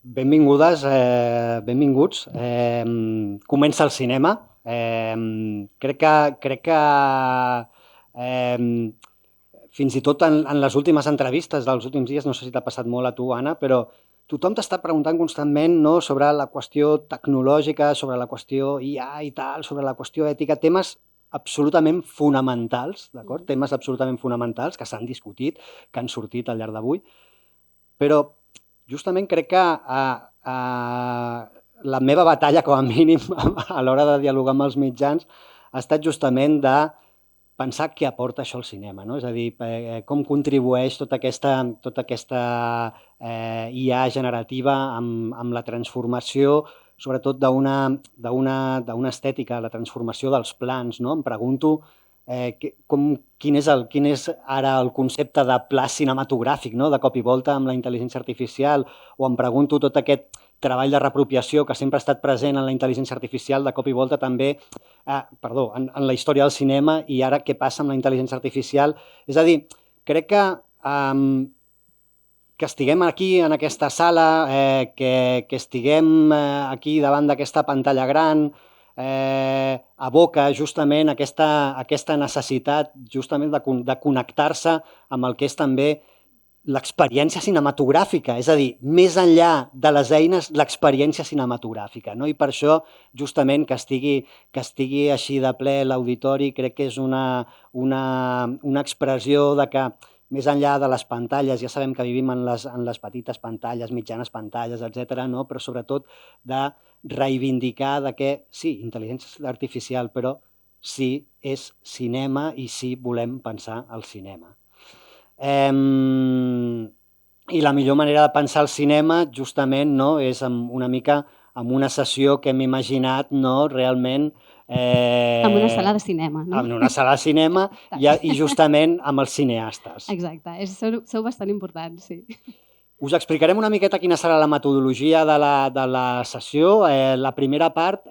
Benvingudes, benvinguts. Comença el cinema. Crec que fins i tot en les últimes entrevistes dels últims dies, no sé si t'ha passat molt a tu, Anna, però tothom t'està preguntant constantment sobre la qüestió tecnològica, sobre la qüestió IA i tal, sobre la qüestió ètica, temes absolutament fonamentals, d'acord? Temes absolutament fonamentals que s'han discutit, que han sortit al llarg d'avui, però justament crec que la meva batalla, com a mínim, a l'hora de dialogar amb els mitjans, ha estat justament de pensar què aporta això al cinema, no? És a dir, com contribueix tota aquesta IA generativa amb la transformació, sobretot d'una estètica, la transformació dels plans, no? Em pregunto quin és ara el concepte de pla cinematogràfic, no? De cop i volta amb la intel·ligència artificial, o em pregunto tot aquest treball de reapropiació que sempre ha estat present en la intel·ligència artificial, de cop i volta també, en la història del cinema, i ara què passa amb la intel·ligència artificial. És a dir, crec que estiguem aquí en aquesta sala, que estiguem aquí davant d'aquesta pantalla gran, aboca justament aquesta necessitat justament de connectar-se amb el que és també l'experiència cinematogràfica, és a dir, més enllà de les eines, l'experiència cinematogràfica, no? I per això, justament, que estigui així de ple l'auditori, crec que és una expressió de que, més enllà de les pantalles, ja sabem que vivim en les petites pantalles, mitjanes pantalles, etc., no? Però sobretot de reivindicar que sí, intel·ligència artificial, però sí és cinema i sí volem pensar el cinema. I la millor manera de pensar el cinema justament és una mica amb una sessió que hem imaginat realment... En una sala de cinema, no? En una sala de cinema i justament amb els cineastes. Exacte, sou bastant importants, sí. Us explicarem una miqueta quina serà la metodologia de la sessió. La primera part,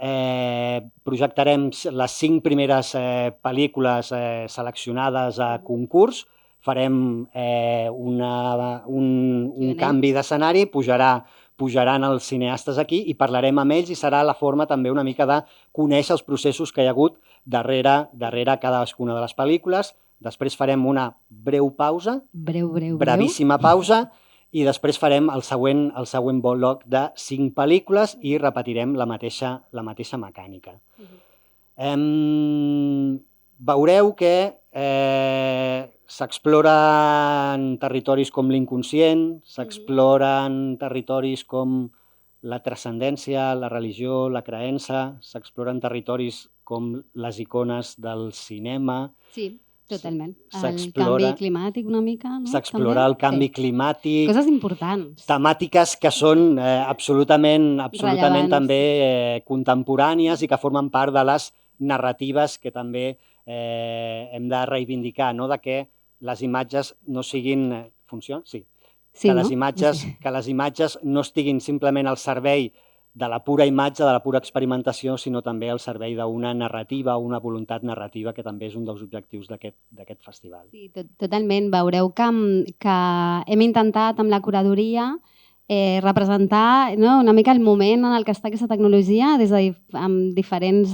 projectarem les 5 primeres pel·lícules seleccionades a concurs, farem un canvi d'escenari, pujaran els cineastes aquí i parlarem amb ells i serà la forma també una mica de conèixer els processos que hi ha hagut darrere cadascuna de les pel·lícules. Després farem una breu pausa, brevíssima pausa, i després farem el següent bloc de 5 pel·lícules i repetirem la mateixa mecànica. Veureu que s'exploren territoris com l'inconscient, s'exploren territoris com la transcendència, la religió, la creença, s'exploren territoris com les icones del cinema. Sí, totalment. El canvi climàtic una mica, no? S'explora el canvi climàtic. Coses importants. Temàtiques que són absolutament també contemporànies i que formen part de les narratives que també hem de reivindicar, no? De que les imatges no siguin... Funciona? Sí. Que les imatges no estiguin simplement al servei de la pura imatge, de la pura experimentació, sinó també al servei d'una narrativa, una voluntat narrativa, que també és un dels objectius d'aquest festival. Sí, totalment. Veureu que hem intentat amb la curadoria representar una mica el moment en el que està aquesta tecnologia amb diferents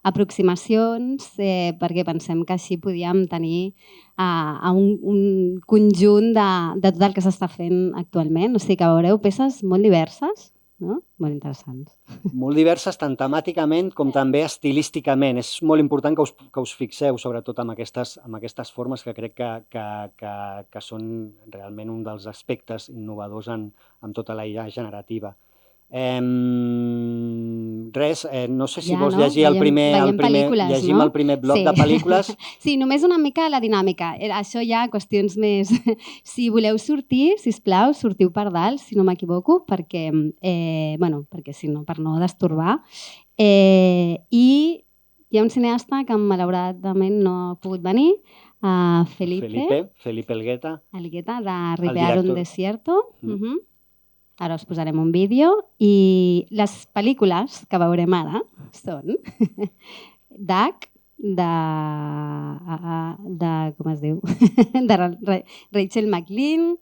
aproximacions, perquè pensem que així podíem tenir un conjunt de tot el que s'està fent actualment. O sigui que veureu peces molt diverses, no? Molt interessants. Molt diverses tant temàticament com també estilísticament. És molt important que us fixeu sobretot en aquestes formes que crec que són realment un dels aspectes innovadors en tota la IA generativa. Res, no sé si vols llegir el primer bloc de pel·lícules. Sí, només una mica la dinàmica. Això hi ha qüestions més... Si voleu sortir, sisplau, sortiu per dalt, si no m'equivoco, perquè si no, per no destorbar. I hi ha un cineasta que malauradament no ha pogut venir, Felipe Elgueta, de Recuperar un desierto. Ara us posarem un vídeo i les pel·lícules que veurem ara són DAC, de com es diu? De Rachel Maclean,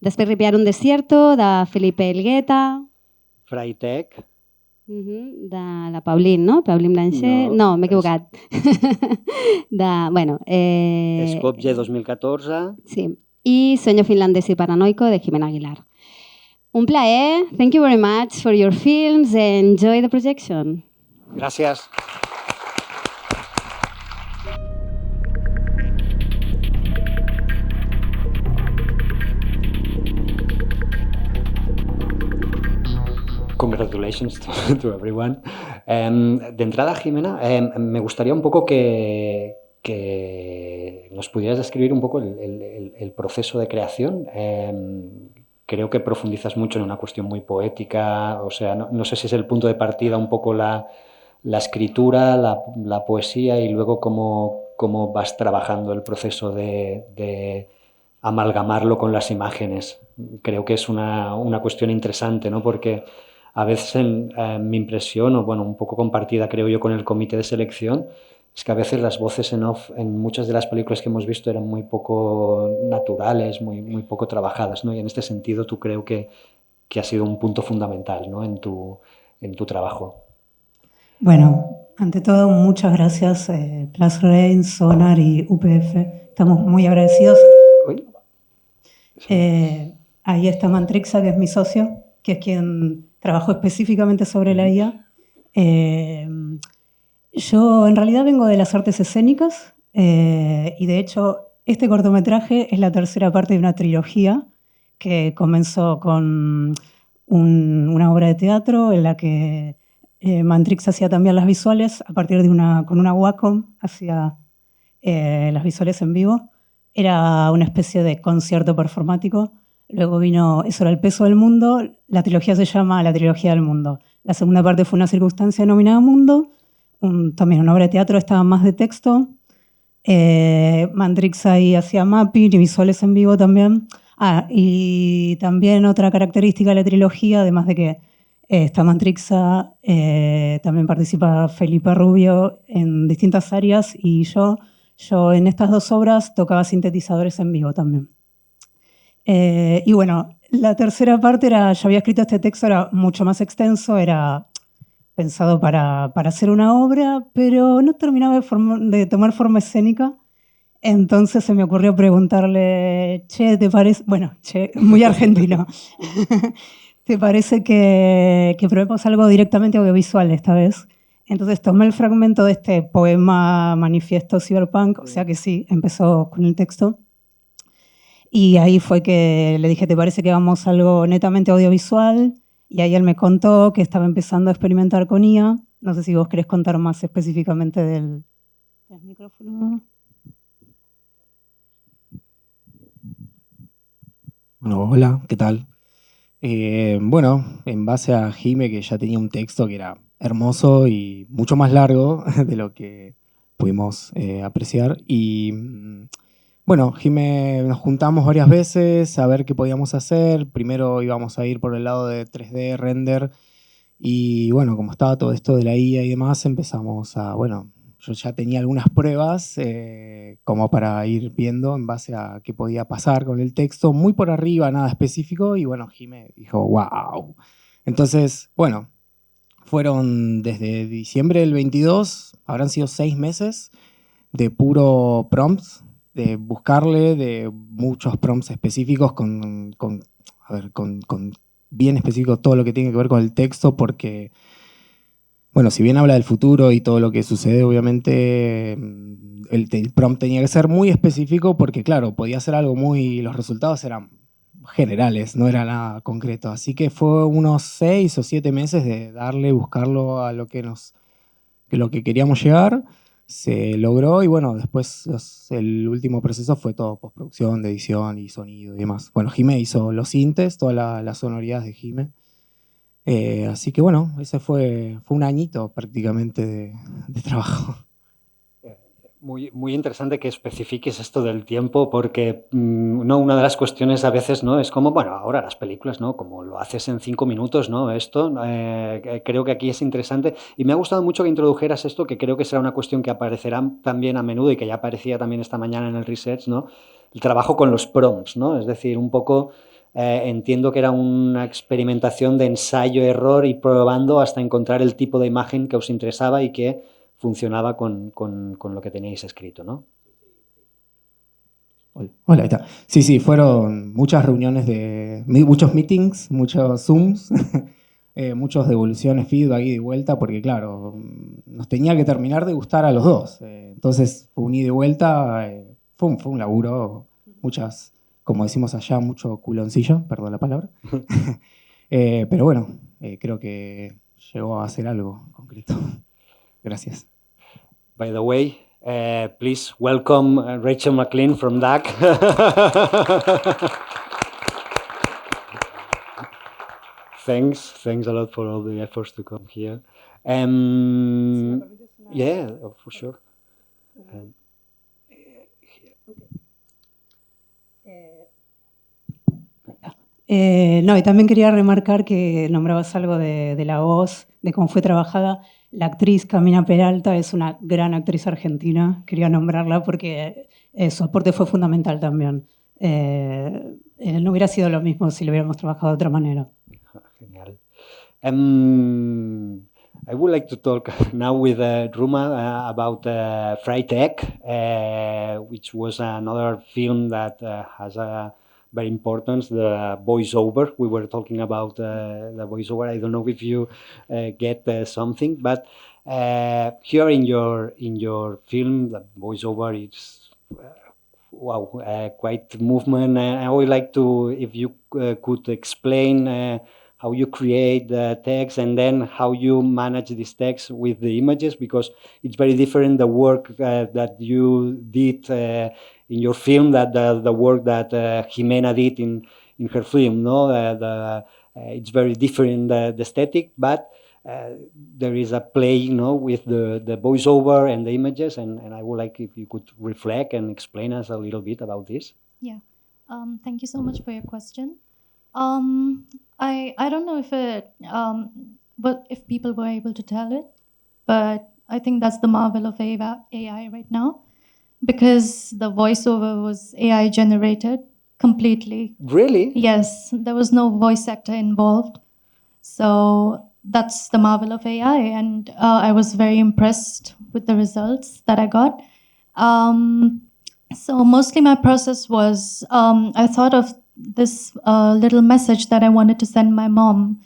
Després Ripiar un desierto, de Felipe Elgueta. Freitec. De la Pauline, no? Pauline Blanchet. No, m'he equivocat. Bueno... Skopje 2014. Sí. I Sueño finlandés y paranoico, de Jimena Aguilar. Un plaer. Thank you very much for your films. Enjoy the projection. Gràcies. Congratulations to everyone. De entrada, Jimena, me gustaría un poco que nos pudieras describir un poco el proceso de creación. Creo que profundizas mucho en una cuestión muy poética, o sea, no sé si es el punto de partida un poco la escritura, la poesía y luego cómo vas trabajando el proceso de amalgamarlo con las imágenes. Creo que es una cuestión interesante, ¿no? Porque a veces mi impresión, o bueno, un poco compartida creo yo con el comité de selección, es que a veces las voces en off en muchas de las películas que hemos visto eran muy poco naturales, muy poco trabajadas, ¿no? Y en este sentido tú creo que ha sido un punto fundamental, ¿no? en tu trabajo. Bueno, ante todo, muchas gracias, Plus Rain, Sonar y UPF. Estamos muy agradecidos. Ahí está Mantrixa, que es mi socio, que es quien trabajó específicamente sobre la IA. Yo en realidad vengo de las artes escénicas y de hecho este cortometraje es la tercera parte de una trilogía que comenzó con una obra de teatro en la que Mantrix hacía también las visuales a partir de con una Wacom, hacía las visuales en vivo. Era una especie de concierto performático. Luego vino Eso era el peso del mundo. La trilogía se llama La trilogía del mundo. La segunda parte fue Una circunstancia denominada mundo. También una obra de teatro, estaba más de texto. Mantrix ahí hacía mapping y visuales en vivo también. Y también otra característica de la trilogía, además de que está Mantrixa, también participa Felipe Rubio en distintas áreas y yo en estas dos obras tocaba sintetizadores en vivo también. Y bueno, la tercera parte ya había escrito este texto, era mucho más extenso, era pensado para hacer una obra, pero no terminaba de tomar forma escénica. Entonces se me ocurrió preguntarle, che, ¿te parece? Bueno, che, muy argentino. ¿Te parece que probemos algo directamente audiovisual esta vez? Entonces tomé el fragmento de este poema manifiesto cyberpunk, o sea que sí, empezó con el texto. Y ahí fue que le dije, ¿te parece que hagamos algo netamente audiovisual? Y ahí él me contó que estaba empezando a experimentar con IA. No sé si vos querés contar más específicamente del micrófono. Bueno, hola, ¿qué tal? Bueno, en base a Jime, que ya tenía un texto que era hermoso y mucho más largo de lo que pudimos apreciar. Y bueno, Jime, nos juntamos varias veces a ver qué podíamos hacer. Primero íbamos a ir por el lado de 3D, render. Y bueno, como estaba todo esto de la IA y demás, empezamos a, bueno, yo ya tenía algunas pruebas como para ir viendo en base a qué podía pasar con el texto, muy por arriba, nada específico, y bueno, Jimé dijo, wow. Entonces, bueno, fueron desde diciembre del 22, habrán sido 6 meses de puro prompts, de buscarle, de muchos prompts específicos con bien específico todo lo que tiene que ver con el texto, porque bueno, si bien habla del futuro y todo lo que sucede, obviamente el prompt tenía que ser muy específico porque, claro, podía ser algo los resultados eran generales, no era nada concreto. Así que fue unos 6 o 7 meses de darle, buscarlo a lo que queríamos llegar. Se logró y bueno, después el último proceso fue todo postproducción, de edición y sonido y demás. Bueno, Jime hizo los sintes, todas las sonoridades de Jime. Así que bueno, ese fue un añito prácticamente de trabajo. Muy interesante que especifiques esto del tiempo porque no, una de las cuestiones a veces no es como, bueno, ahora las películas, ¿no? Como lo haces en 5 minutos, ¿no? Esto, creo que aquí es interesante y me ha gustado mucho que introdujeras esto, que creo que será una cuestión que aparecerá también a menudo y que ya aparecía también esta mañana en el research, ¿no? El trabajo con los prompts, ¿no? Es decir, un poco entiendo que era una experimentación de ensayo-error y probando hasta encontrar el tipo de imagen que os interesaba y que funcionaba con lo que teníais escrito, ¿no? Hola, ahí está. Sí, fueron muchas reuniones muchos meetings, muchos Zooms, muchas devoluciones, feedback y de vuelta, porque claro, nos tenía que terminar de gustar a los dos. Entonces fue un ida y vuelta, fue un laburo, muchas, como decimos allá, mucho culoncillo, perdón la palabra. Pero bueno, creo que llegó a hacer algo concreto. Gracias. By the way, please welcome Rachel Maclean from DAC. Thanks a lot for all the efforts to come here. Yeah, for sure. No, y también quería remarcar que nombrabas algo de la voz, de cómo fue trabajada. La actriz Camila Peralta es una gran actriz argentina, quería nombrarla porque su aporte fue fundamental también. No hubiera sido lo mismo si lo hubiéramos trabajado de otra manera. Genial. I would like to talk now with Ruma about Freitag, which was another film that has a very important, the voiceover. We were talking about the voiceover. I don't know if you get something, but here in your film, the voiceover is wow, quite movement. I would like to, if you could explain how you create the text and then how you manage this text with the images, because it's very different, the work that you did in your film, that the work that Jimena did in her film. No, it's very different, the aesthetic, but there is a play, with the voiceover and the images, and I would like if you could reflect and explain us a little bit about this. Yeah, thank you so much for your question. I don't know if people were able to tell it, but I think that's the marvel of AI right now, because the voiceover was AI generated completely. Really? Yes, there was no voice actor involved. So that's the marvel of AI, and I was very impressed with the results that I got. So mostly my process was, I thought of this little message that I wanted to send my mom.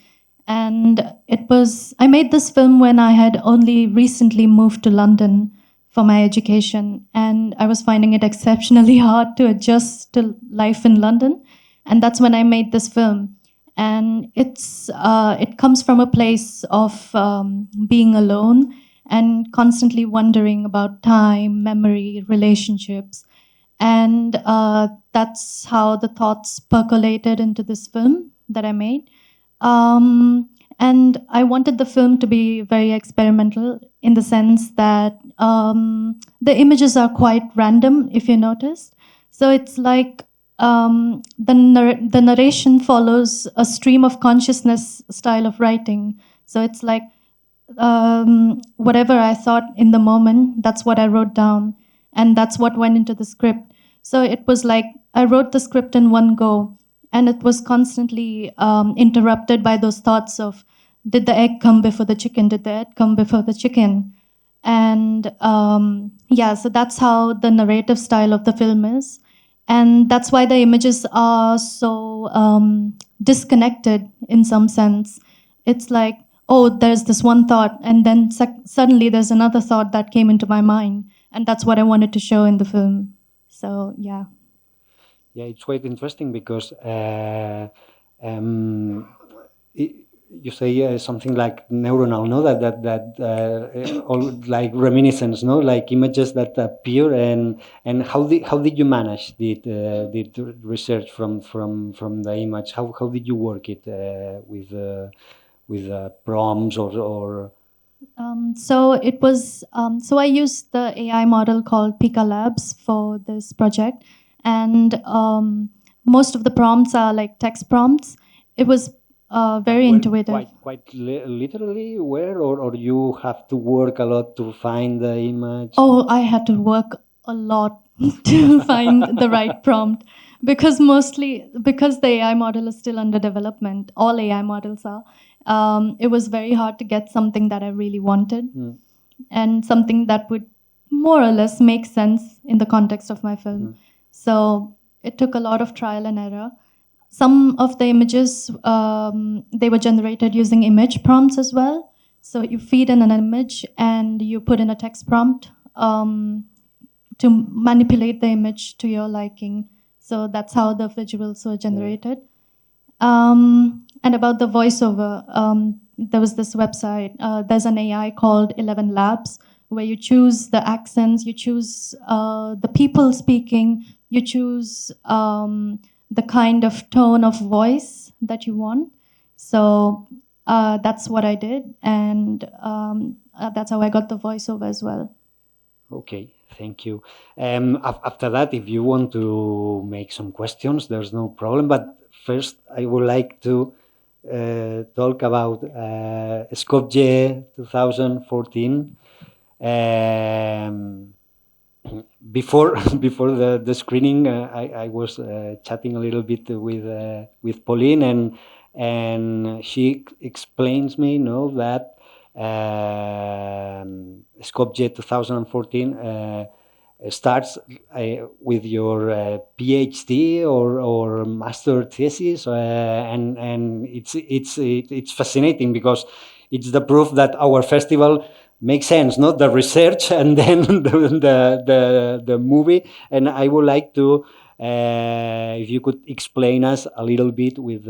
And I made this film when I had only recently moved to London for my education. And I was finding it exceptionally hard to adjust to life in London. And that's when I made this film. And it comes from a place of being alone and constantly wondering about time, memory, relationships. And that's how the thoughts percolated into this film that I made. And I wanted the film to be very experimental in the sense that the images are quite random, if you noticed. So it's like the narration follows a stream of consciousness style of writing. So it's like whatever I thought in the moment, that's what I wrote down. And that's what went into the script. So it was like I wrote the script in one go, and it was constantly interrupted by those thoughts of, did the egg come before the chicken? Did the egg come before the chicken? And so that's how the narrative style of the film is. And that's why the images are so disconnected in some sense. It's like, oh, there's this one thought, and then suddenly there's another thought that came into my mind. And that's what I wanted to show in the film. So, yeah. Yeah, it's quite interesting because you say something like neuronal, no? That all like reminiscence, no? Like images that appear, and how did you manage the research from the image? How did you work it with prompts or So it was. So I used the AI model called Pika Labs for this project, and most of the prompts are like text prompts. It was very intuitive. Quite literally, or you have to work a lot to find the image? Oh, I had to work a lot to find the right prompt, because the AI model is still under development, all AI models are, it was very hard to get something that I really wanted and something that would more or less make sense in the context of my film. So it took a lot of trial and error. Some of the images, they were generated using image prompts as well. So you feed in an image and you put in a text prompt to manipulate the image to your liking. So that's how the visuals were generated. And about the voiceover, there was this website, there's an AI called 11 Labs, where you choose the accents, you choose the people speaking, you choose the kind of tone of voice that you want. So that's what I did, and that's how I got the voiceover as well. Okay, thank you. After that, if you want to make some questions, there's no problem. But first, I would like to talk about Skopje 2014. Before the screening, I was chatting a little bit with Pauline, and she explains me, that Skopje 2014 starts with your PhD or master thesis, and it's fascinating because it's the proof that our festival makes sense, not the research and then the movie. And I would like to, if you could explain us a little bit with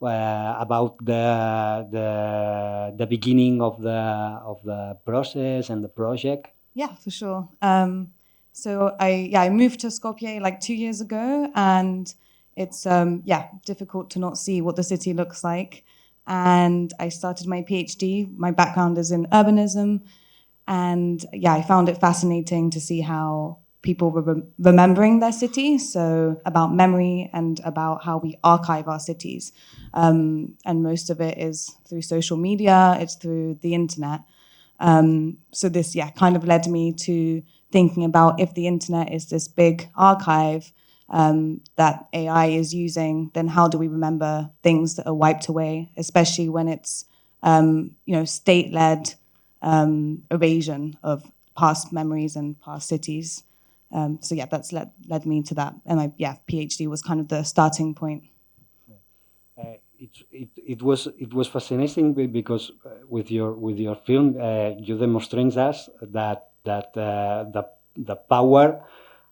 about the beginning of the process and the project. Yeah, for sure. So I moved to Skopje like 2 years ago, and it's difficult to not see what the city looks like. And I started my PhD. My background is in urbanism, and I found it fascinating to see how people were remembering their city, so about memory and about how we archive our cities. And most of it is through social media, it's through the internet. So this kind of led me to thinking about, if the internet is this big archive that AI is using, then how do we remember things that are wiped away, especially when it's state-led evasion of past memories and past cities. So that's led me to that, and my PhD was kind of the starting point. It was fascinating because with your film you demonstrate us that the power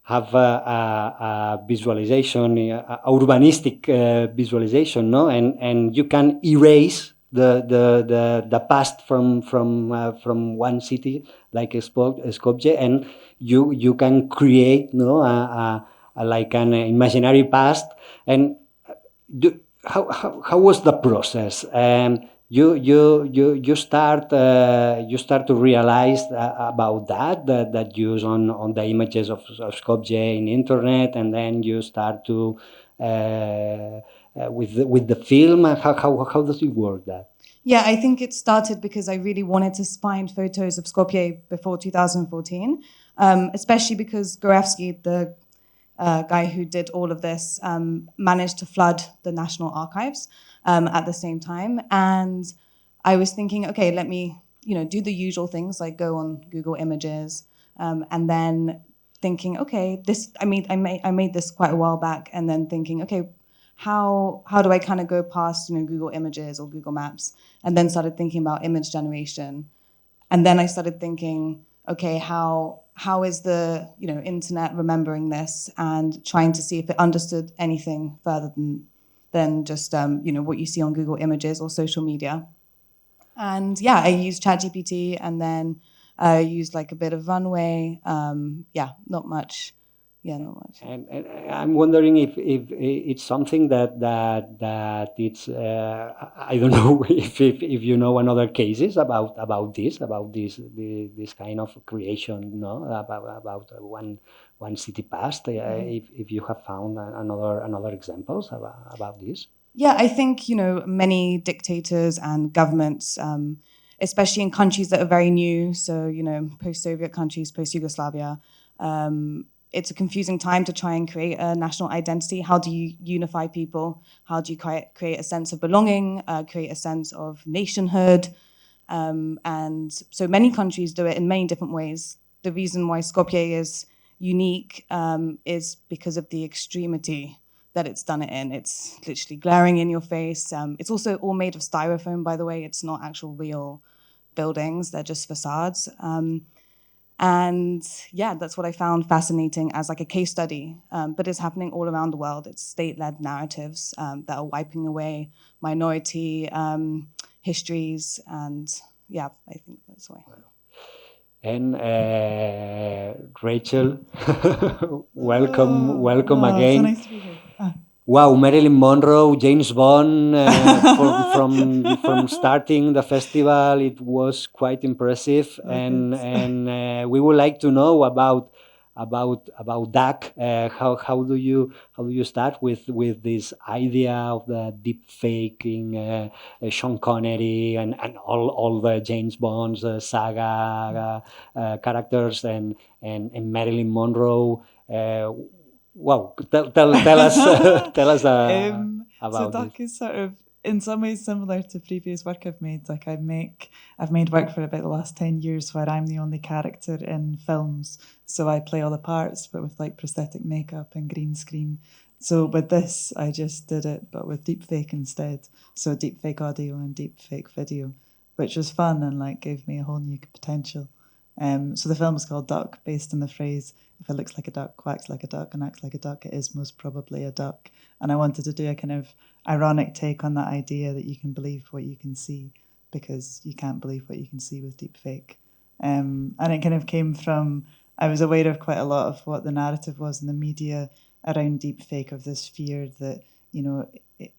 have a visualization, a urbanistic visualization, and you can erase the past from one city like Skopje, and you can create like an imaginary past. And how was the process? You start to realize about that use on the images of Skopje in internet, and then you start to with the film. How does it work that? Yeah, I think it started because I really wanted to find photos of Skopje before 2014, especially because Gorevsky, the guy who did all of this, managed to flood the National Archives at the same time. And I was thinking, okay, let me do the usual things like go on Google Images, and then thinking, okay, I made this quite a while back, and then thinking, okay, how do I kind of go past Google Images or Google Maps, and then started thinking about image generation, and then I started thinking, okay, how is the internet remembering this, and trying to see if it understood anything further than just what you see on Google Images or social media. And I used ChatGPT, and then I used like a bit of Runway. Not much. Not much. And I'm wondering if it's something that it's I don't know if you know another cases about this kind of creation, about one city past. If you have found another examples about this. Yeah, I think many dictators and governments, especially in countries that are very new, so post-Soviet countries, post-Yugoslavia. it's a confusing time to try and create a national identity. How do you unify people? How do you create a sense of belonging, create a sense of nationhood? And so many countries do it in many different ways. The reason why Skopje is unique is because of the extremity that it's done it in. It's literally glaring in your face. It's also all made of styrofoam, by the way. It's not actual real buildings. They're just facades. And yeah, that's what I found fascinating as like a case study, but it's happening all around the world. It's state-led narratives that are wiping away minority histories, and yeah, I think that's why. And Rachel, welcome again. So nice to be here. Wow, Marilyn Monroe, James Bond, from starting the festival, it was quite impressive, and we would like to know about that. How do you start with this idea of the deep faking, Sean Connery and all the James Bond's saga characters and Marilyn Monroe. Wow, tell us about so Duck is sort of in some ways similar to previous work I've made. Like I've made work for about the last 10 years where I'm the only character in films. So I play all the parts, but with like prosthetic makeup and green screen. So with this, I just did it, but with deepfake instead. So deepfake audio and deepfake video, which was fun and like gave me a whole new potential. So the film is called Duck, based on the phrase, if it looks like a duck, quacks like a duck, and acts like a duck, it is most probably a duck. And I wanted to do a kind of ironic take on that idea that you can believe what you can see because you can't believe what you can see with deepfake. And it kind of came from, I was aware of quite a lot of what the narrative was in the media around deepfake, of this fear that, you know,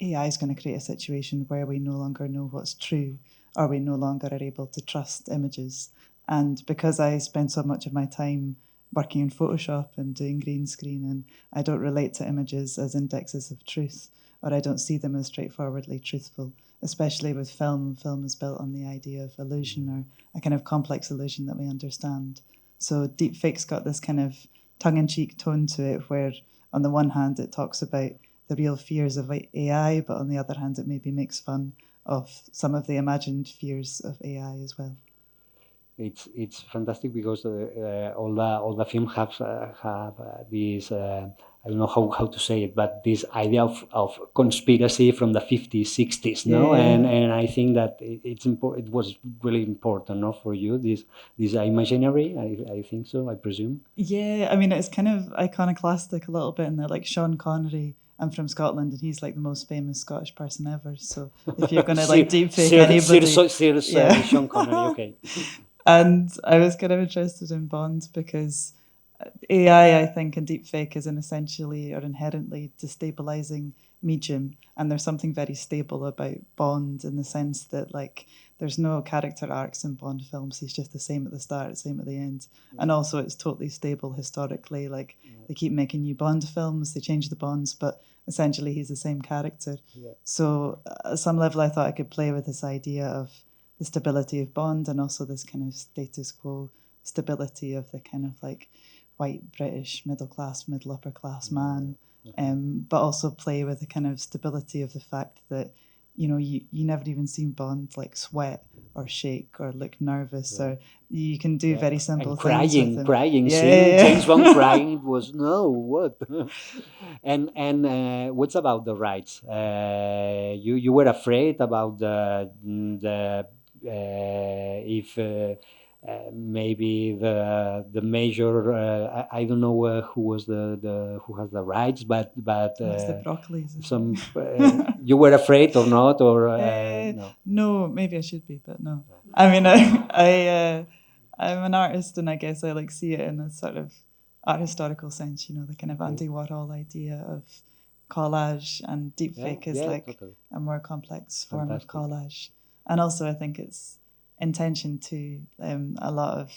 AI is going to create a situation where we no longer know what's true, or we no longer are able to trust images. And because I spend so much of my time working in Photoshop and doing green screen, and I don't relate to images as indexes of truth, or I don't see them as straightforwardly truthful, especially with film. Film is built on the idea of illusion, or a kind of complex illusion that we understand. So deepfake's got this kind of tongue-in-cheek tone to it, where on the one hand it talks about the real fears of AI, but on the other hand it maybe makes fun of some of the imagined fears of AI as well. It's fantastic because all the film have this I don't know how to say it, but this idea of conspiracy from the 50s, 60s, no? Yeah. And I think that it's important. It was really important, no, for you, this imaginary. I think so. I presume. Yeah, I mean it's kind of iconoclastic a little bit in that, like Sean Connery. I'm from Scotland, and he's like the most famous Scottish person ever. So if you're gonna like deepfake anybody, Sean Connery, okay. And I was kind of interested in Bond because AI, I think, and deepfake is an essentially or inherently destabilizing medium, and there's something very stable about Bond in the sense that, like, there's no character arcs in Bond films. He's just the same at the start, same at the end, and also it's totally stable historically. Like they keep making new Bond films, they change the Bonds, but essentially he's the same character. Yeah. So at some level, I thought I could play with this idea of the stability of Bond and also this kind of status quo stability of the kind of like white British middle class, middle upper class man, but also play with the kind of stability of the fact that, you know, you never even seen Bond like sweat or shake or look nervous, or you can do very simple and things with him. Crying, James Bond crying. It was what? and what's about the rights? You were afraid about the if maybe the major I don't know who was the who has the rights, but the Broccoli's. Some you were afraid or not, or no? No, maybe I should be, but no. I mean, I'm an artist, and I guess I like see it in a sort of art historical sense. You know, the kind of Andy Warhol idea of collage, and deepfake is like totally a more complex form of collage. And also, I think it's intention too. A lot of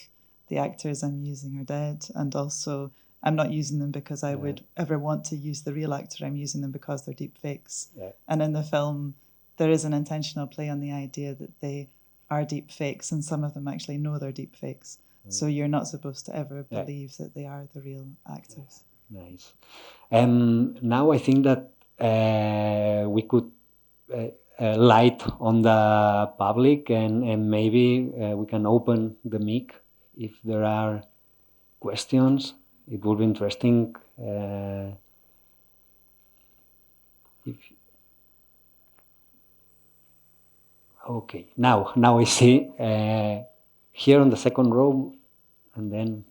the actors I'm using are dead, and also I'm not using them because I would ever want to use the real actor. I'm using them because they're deep fakes. Yeah. And in the film, there is an intentional play on the idea that they are deep fakes, and some of them actually know they're deep fakes. So you're not supposed to ever believe that they are the real actors. Nice. Now I think that we could light on the public and maybe we can open the mic if there are questions. It would be interesting if. Okay, now I see here on the second row, and then.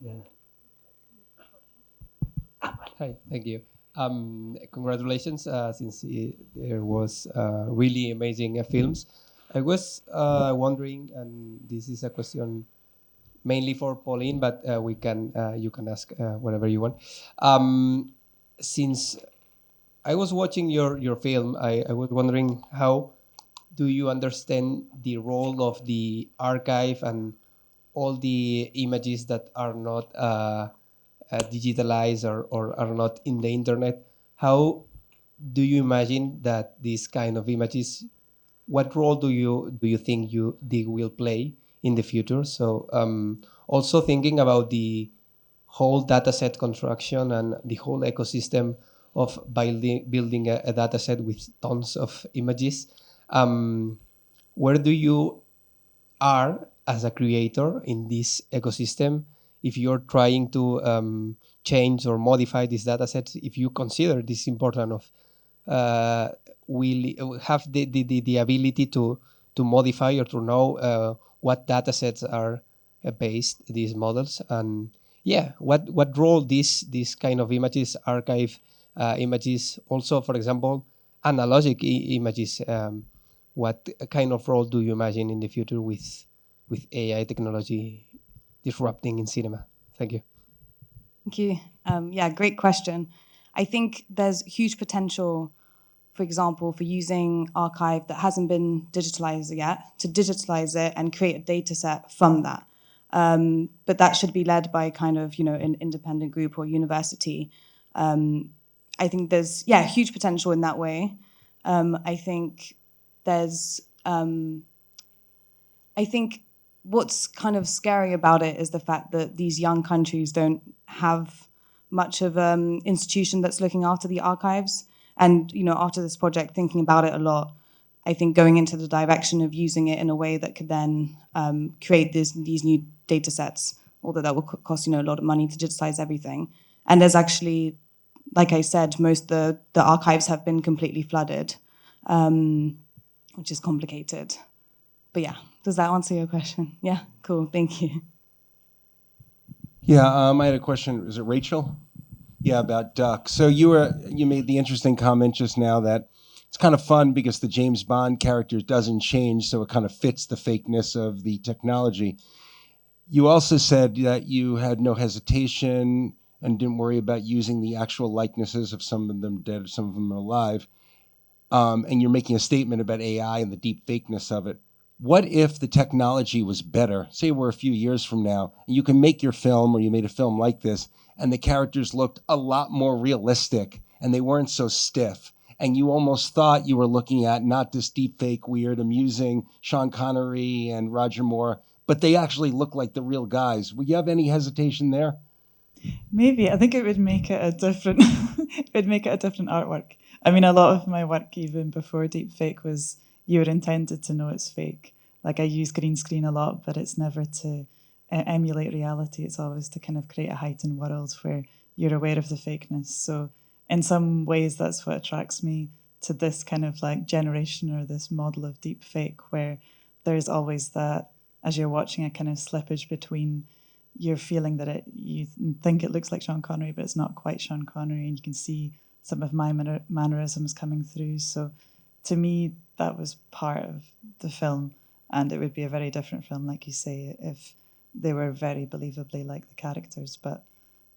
Hi, thank you. Congratulations, since there was really amazing films. I was wondering, and this is a question mainly for Pauline, but you can ask whatever you want. Since I was watching your film, I was wondering, how do you understand the role of the archive and all the images that are not digitalized or are not in the internet? How do you imagine that these kind of images, what role do you think they will play in the future? So also thinking about the whole dataset construction and the whole ecosystem of building a dataset with tons of images. Where do you are as a creator in this ecosystem? If you're trying to change or modify these datasets, if you consider this important of will have the ability to modify or to know what datasets are based these models, and what role these kind of images, archive images, also for example analogic images, what kind of role do you imagine in the future with AI technology disrupting in cinema? Thank you. Thank you. Yeah, great question. I think there's huge potential, for example, for using archive that hasn't been digitalized yet, to digitalize it and create a data set from that. But that should be led by kind of, an independent group or university. I think there's, huge potential in that way. I think what's kind of scary about it is the fact that these young countries don't have much of an institution that's looking after the archives. And, after this project, thinking about it a lot, I think going into the direction of using it in a way that could then create these new data sets, although that will cost, a lot of money to digitize everything. And there's actually, like I said, most the archives have been completely flooded, which is complicated. But yeah, does that answer your question? Yeah, cool, thank you. Yeah, I had a question. Is it Rachel? Yeah, about Duck. So you made the interesting comment just now that it's kind of fun because the James Bond character doesn't change, so it kind of fits the fakeness of the technology. You also said that you had no hesitation and didn't worry about using the actual likenesses of some of them dead, some of them alive. And you're making a statement about AI and the deep fakeness of it. What if the technology was better? Say we're a few years from now, and you can make your film, or you made a film like this, and the characters looked a lot more realistic, and they weren't so stiff. And you almost thought you were looking at not this deep fake, weird, amusing Sean Connery and Roger Moore, but they actually look like the real guys. Would you have any hesitation there? Maybe. I think it would make it a different artwork. I mean, a lot of my work, even before deepfake, was you're intended to know it's fake. Like, I use green screen a lot, but it's never to emulate reality. It's always to kind of create a heightened world where you're aware of the fakeness. So in some ways, that's what attracts me to this kind of like generation or this model of deep fake, where there's always that, as you're watching, a kind of slippage between you're feeling that you think it looks like Sean Connery, but it's not quite Sean Connery, and you can see some of my mannerisms coming through. So to me, that was part of the film, and it would be a very different film, like you say, if they were very believably like the characters. But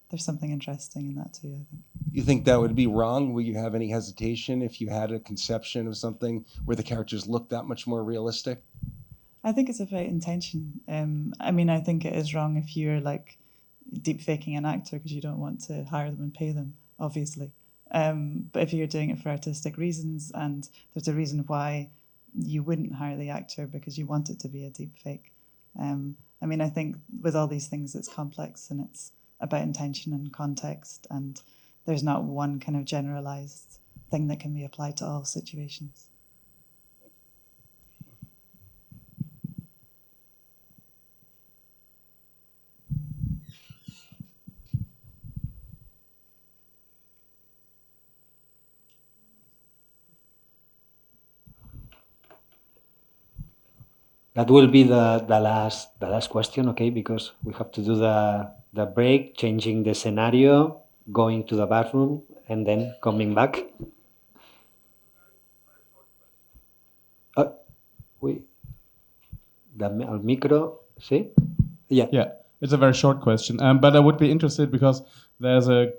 there's something interesting in that too, I think. You think that would be wrong? Will you have any hesitation if you had a conception of something where the characters look that much more realistic? I think it's about intention. I mean, I think it is wrong if you're like deep faking an actor because you don't want to hire them and pay them, obviously. But if you're doing it for artistic reasons, and there's a reason why you wouldn't hire the actor because you want it to be a deep fake, I mean, I think with all these things, it's complex and it's about intention and context, and there's not one kind of generalized thing that can be applied to all situations. That will be the last question, okay? Because we have to do the break, changing the scenario, going to the bathroom, and then coming back. El micro, ¿sí? Yeah. Yeah, it's a very short question, but I would be interested because there's a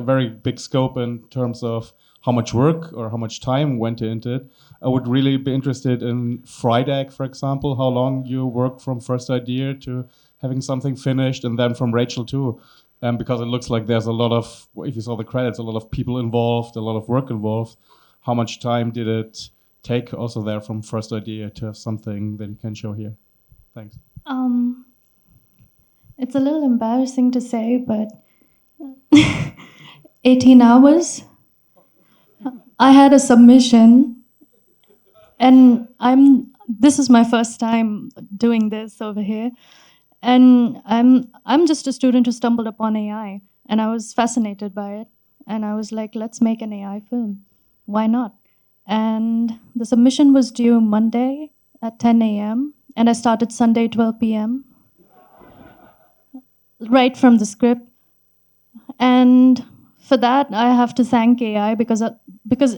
very big scope in terms of how much work or how much time went into it. I would really be interested in Freitag, for example, how long you worked from first idea to having something finished, and then from Rachel too, because it looks like there's a lot of, if you saw the credits, a lot of people involved, a lot of work involved. How much time did it take also there from first idea to have something that you can show here? Thanks. It's a little embarrassing to say, but 18 hours. I had a submission, and this is my first time doing this over here, and I'm just a student who stumbled upon AI, and I was fascinated by it, and I was like, let's make an AI film. Why not? And the submission was due Monday at 10 a.m., and I started Sunday 12 p.m. right from the script. And for that, I have to thank AI, because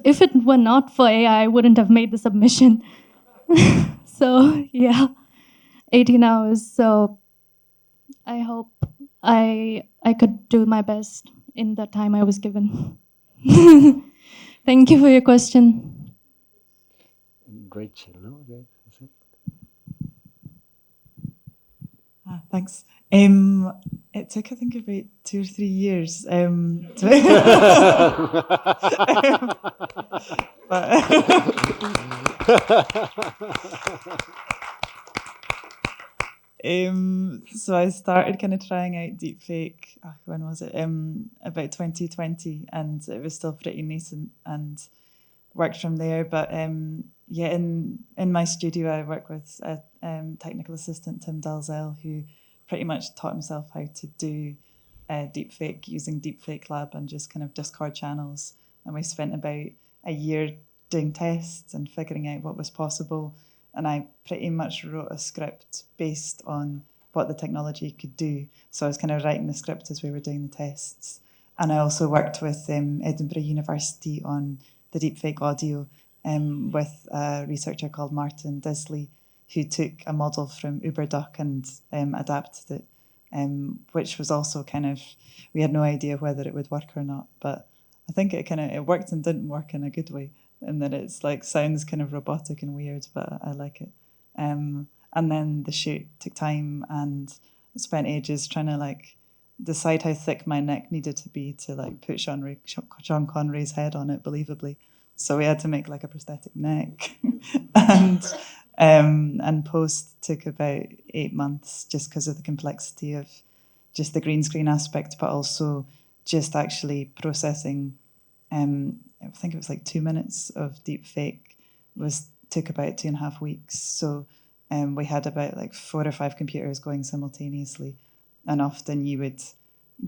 if it were not for AI, I wouldn't have made the submission. So yeah, 18 hours. So I hope I could do my best in the time I was given. Thank you for your question. Rachel, no? That's it. Thanks. It took, I think, about 2 or 3 years. So I started kind of trying out deepfake, when was it? About 2020, and it was still pretty nascent, and worked from there. But yeah, in my studio, I work with a technical assistant, Tim Dalzell, who pretty much taught himself how to do deepfake using Deepfake Lab and just kind of Discord channels. And we spent about a year doing tests and figuring out what was possible. And I pretty much wrote a script based on what the technology could do. So I was kind of writing the script as we were doing the tests. And I also worked with Edinburgh University on the deepfake audio with a researcher called Martin Disley, who took a model from UberDuck and adapted it, which was also kind of, we had no idea whether it would work or not, but I think it worked and didn't work in a good way, and that it's like sounds kind of robotic and weird, but I like it. And then the shoot took time, and I spent ages trying to like decide how thick my neck needed to be to like put Sean Connery's head on it believably. So we had to make like a prosthetic neck, and post took about 8 months just because of the complexity of just the green screen aspect, but also just actually processing. I think it was like 2 minutes of deep fake took about 2.5 weeks. So we had about like 4 or 5 computers going simultaneously, and often you would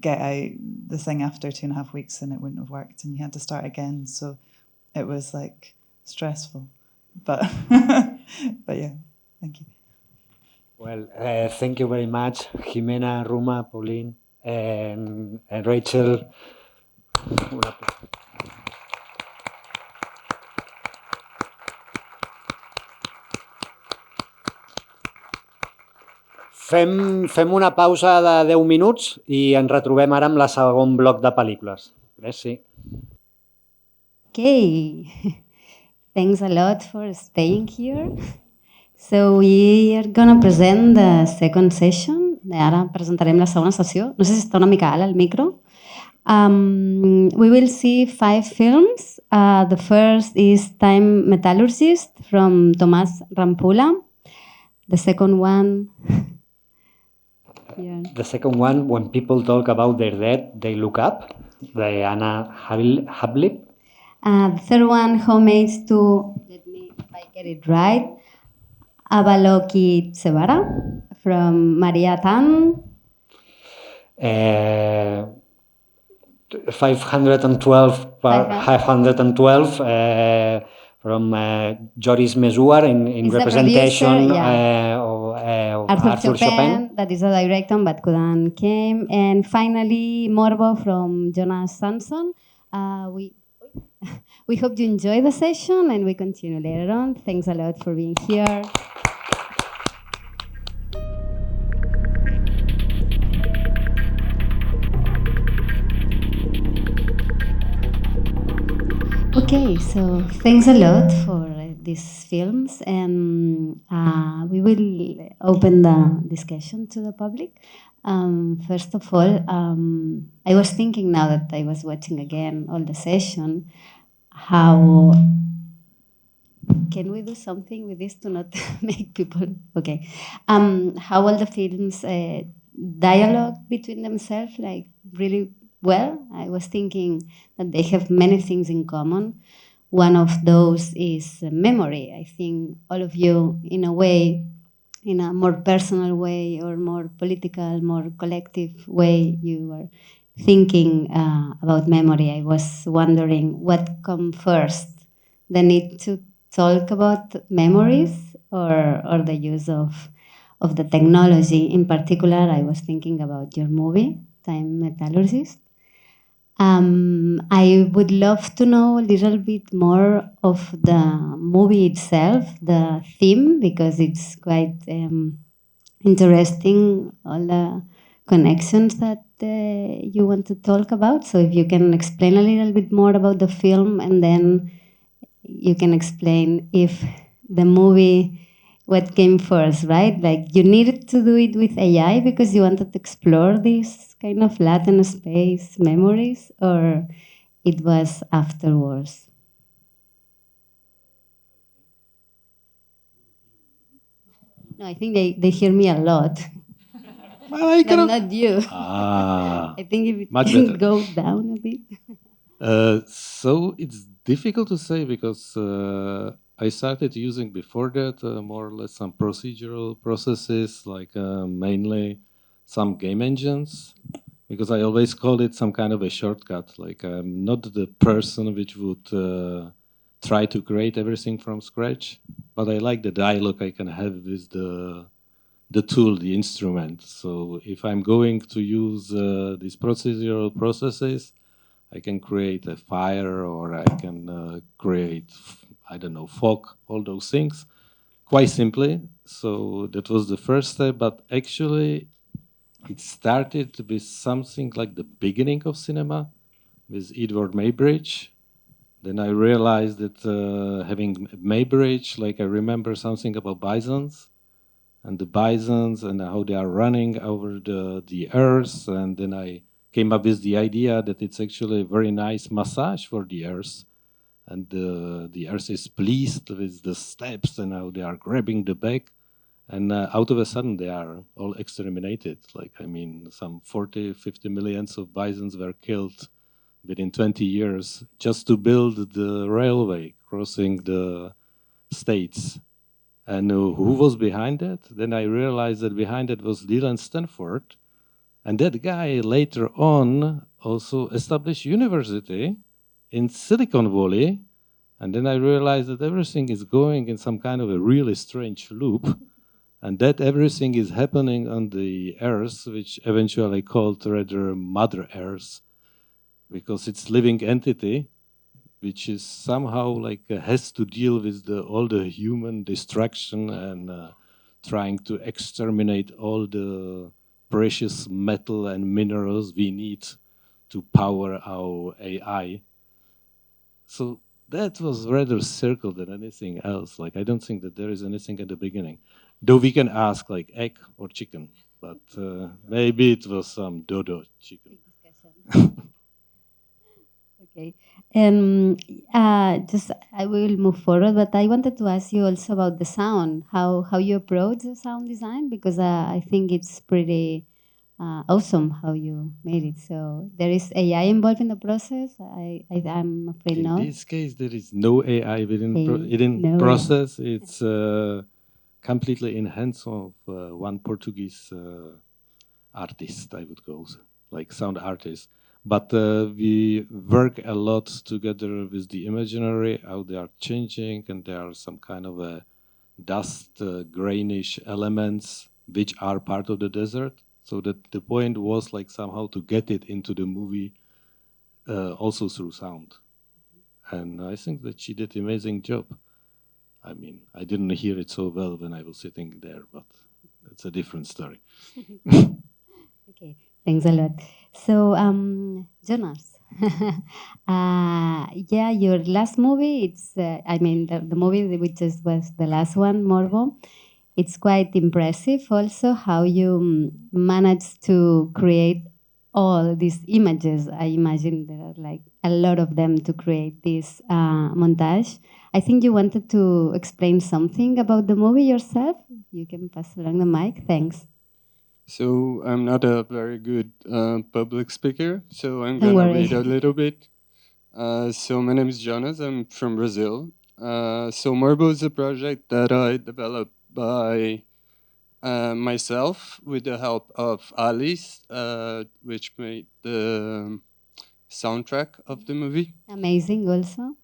get out the thing after 2.5 weeks and it wouldn't have worked, and you had to start again. So it was like stressful, but but yeah, thank you. Well, thank you very much, Jimena, Ruma, Pauline, and Rachel. Fem una pausa de 10 minuts i ens retrobem ara amb la segon bloc de pel·lícules. Gràcies. Okay, thanks a lot for staying here. So we are going to present the second session. Ara presentarem la segona sessió. No sé si està una mica alt el micro. We will see 5 films. The first is Time Metallurgist from Tomáš Rampula. The second one here. The second one, when people talk about their dead, they look up. The Anna Halbleib. The third one, homage to, let me, if I get it right, loqui from Maria Tan. 512 from Joris Mezouar in representation of Arthur Chopin, that is a director but couldn't came. And finally, Morbo from Jonas Sanson. We hope you enjoy the session and we continue later on. Thanks a lot for being here. Okay, so thanks a lot for these films, and we will open the discussion to the public. First of all, I was thinking now that I was watching again all the session, how can we do something with this to not make people, okay, how all the films dialogue between themselves, like really well. I was thinking that they have many things in common. One of those is memory. I think all of you, in a way, in a more personal way or more political, more collective way, you were thinking about memory. I was wondering what come first, the need to talk about memories or the use of the technology. In particular, I was thinking about your movie, Time Metallurgist. I would love to know a little bit more of the movie itself, the theme, because it's quite interesting, all the connections that you want to talk about. So if you can explain a little bit more about the film, and then you can explain if the movie, what came first, right? Like you needed to do it with AI because you wanted to explore this kind of latent space memories, or it was afterwards? No, I think they hear me a lot. Well, but not you. I think if it much can better. go down a bit. So it's difficult to say because I started using before that more or less some procedural processes, like mainly some game engines, because I always called it some kind of a shortcut. Like I'm not the person which would try to create everything from scratch, but I like the dialogue I can have with the tool, the instrument. So if I'm going to use these procedural processes, I can create a fire, or I can create, I don't know, fog, all those things, quite simply. So that was the first step, but actually it started with something like the beginning of cinema, with Edward Maybridge. Then I realized that having Maybridge, like I remember something about bisons, and the bisons and how they are running over the earth, and then I came up with the idea that it's actually a very nice massage for the earth, and the earth is pleased with the steps and how they are grabbing the back, and out of a sudden they are all exterminated. Like, I mean, some 40-50 millions of bisons were killed within 20 years just to build the railway crossing the states. And who was behind that? Then I realized that behind it was Leland Stanford. And that guy later on also established university in Silicon Valley. And then I realized that everything is going in some kind of a really strange loop. And that everything is happening on the Earth, which eventually called rather Mother Earth, because it's living entity, which is somehow like has to deal with all the human destruction and trying to exterminate all the precious metal and minerals we need to power our AI. So that was rather circle than anything else. Like, I don't think that there is anything at the beginning. Though we can ask like egg or chicken, but maybe it was some dodo chicken. Okay, and just I will move forward, but I wanted to ask you also about the sound, how you approach the sound design, because I think it's pretty awesome how you made it. So there is AI involved in the process? I'm afraid In not. this case, there is no AI within No process. It's completely in hands of one Portuguese artist, I would go, like sound artist. But we work a lot together with the imaginary, how they are changing, and there are some kind of dust, grainish elements which are part of the desert. So that the point was like somehow to get it into the movie also through sound. And I think that she did an amazing job. I mean, I didn't hear it so well when I was sitting there, but it's a different story. Okay, thanks a lot. So, Jonas, yeah, your last movie, it's, I mean, the movie which just was the last one, Morbo, it's quite impressive also how you managed to create all these images. I imagine there are like a lot of them to create this montage. I think you wanted to explain something about the movie yourself. You can pass along the mic. Thanks. So I'm not a very good public speaker, so I'm Don't gonna worry. read a little bit. So my name is Jonas. I'm from Brazil. So Morbo is a project that I developed by myself with the help of Alice, which made the soundtrack of the movie. Amazing also.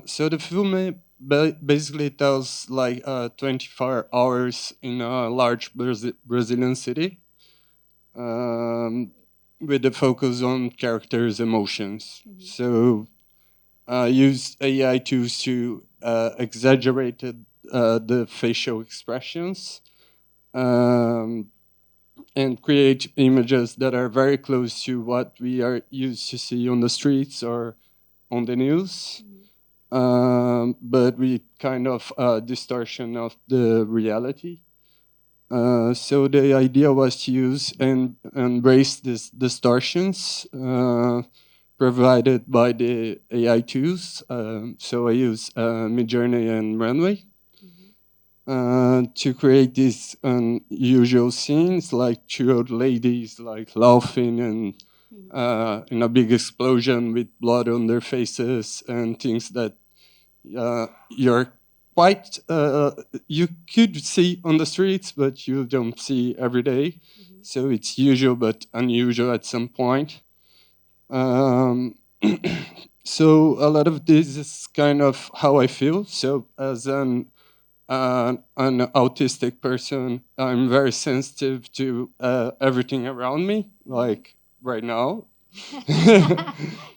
So the film basically tells like 24 hours in a large Brazilian city with the focus on characters' emotions. So use AI tools to exaggerate the facial expressions and create images that are very close to what we are used to see on the streets or on the news. But with kind of distortion of the reality. So the idea was to use and embrace these distortions provided by the AI tools. So I use Midjourney and Runway to create these unusual scenes, like two old ladies like laughing and in a big explosion with blood on their faces and things that you're quite you could see on the streets, but you don't see every day. So it's usual but unusual at some point. So a lot of this is kind of how I feel. So as an autistic person, I'm very sensitive to everything around me, like right now.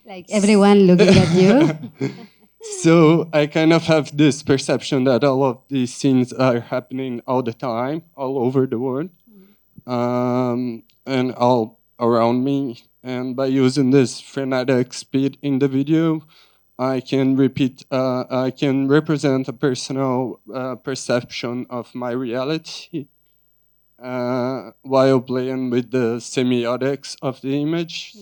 Like everyone looking at you. So I kind of have this perception that all of these things are happening all the time, all over the world, and all around me. And by using this frenetic speed in the video, I can represent a personal perception of my reality while playing with the semiotics of the image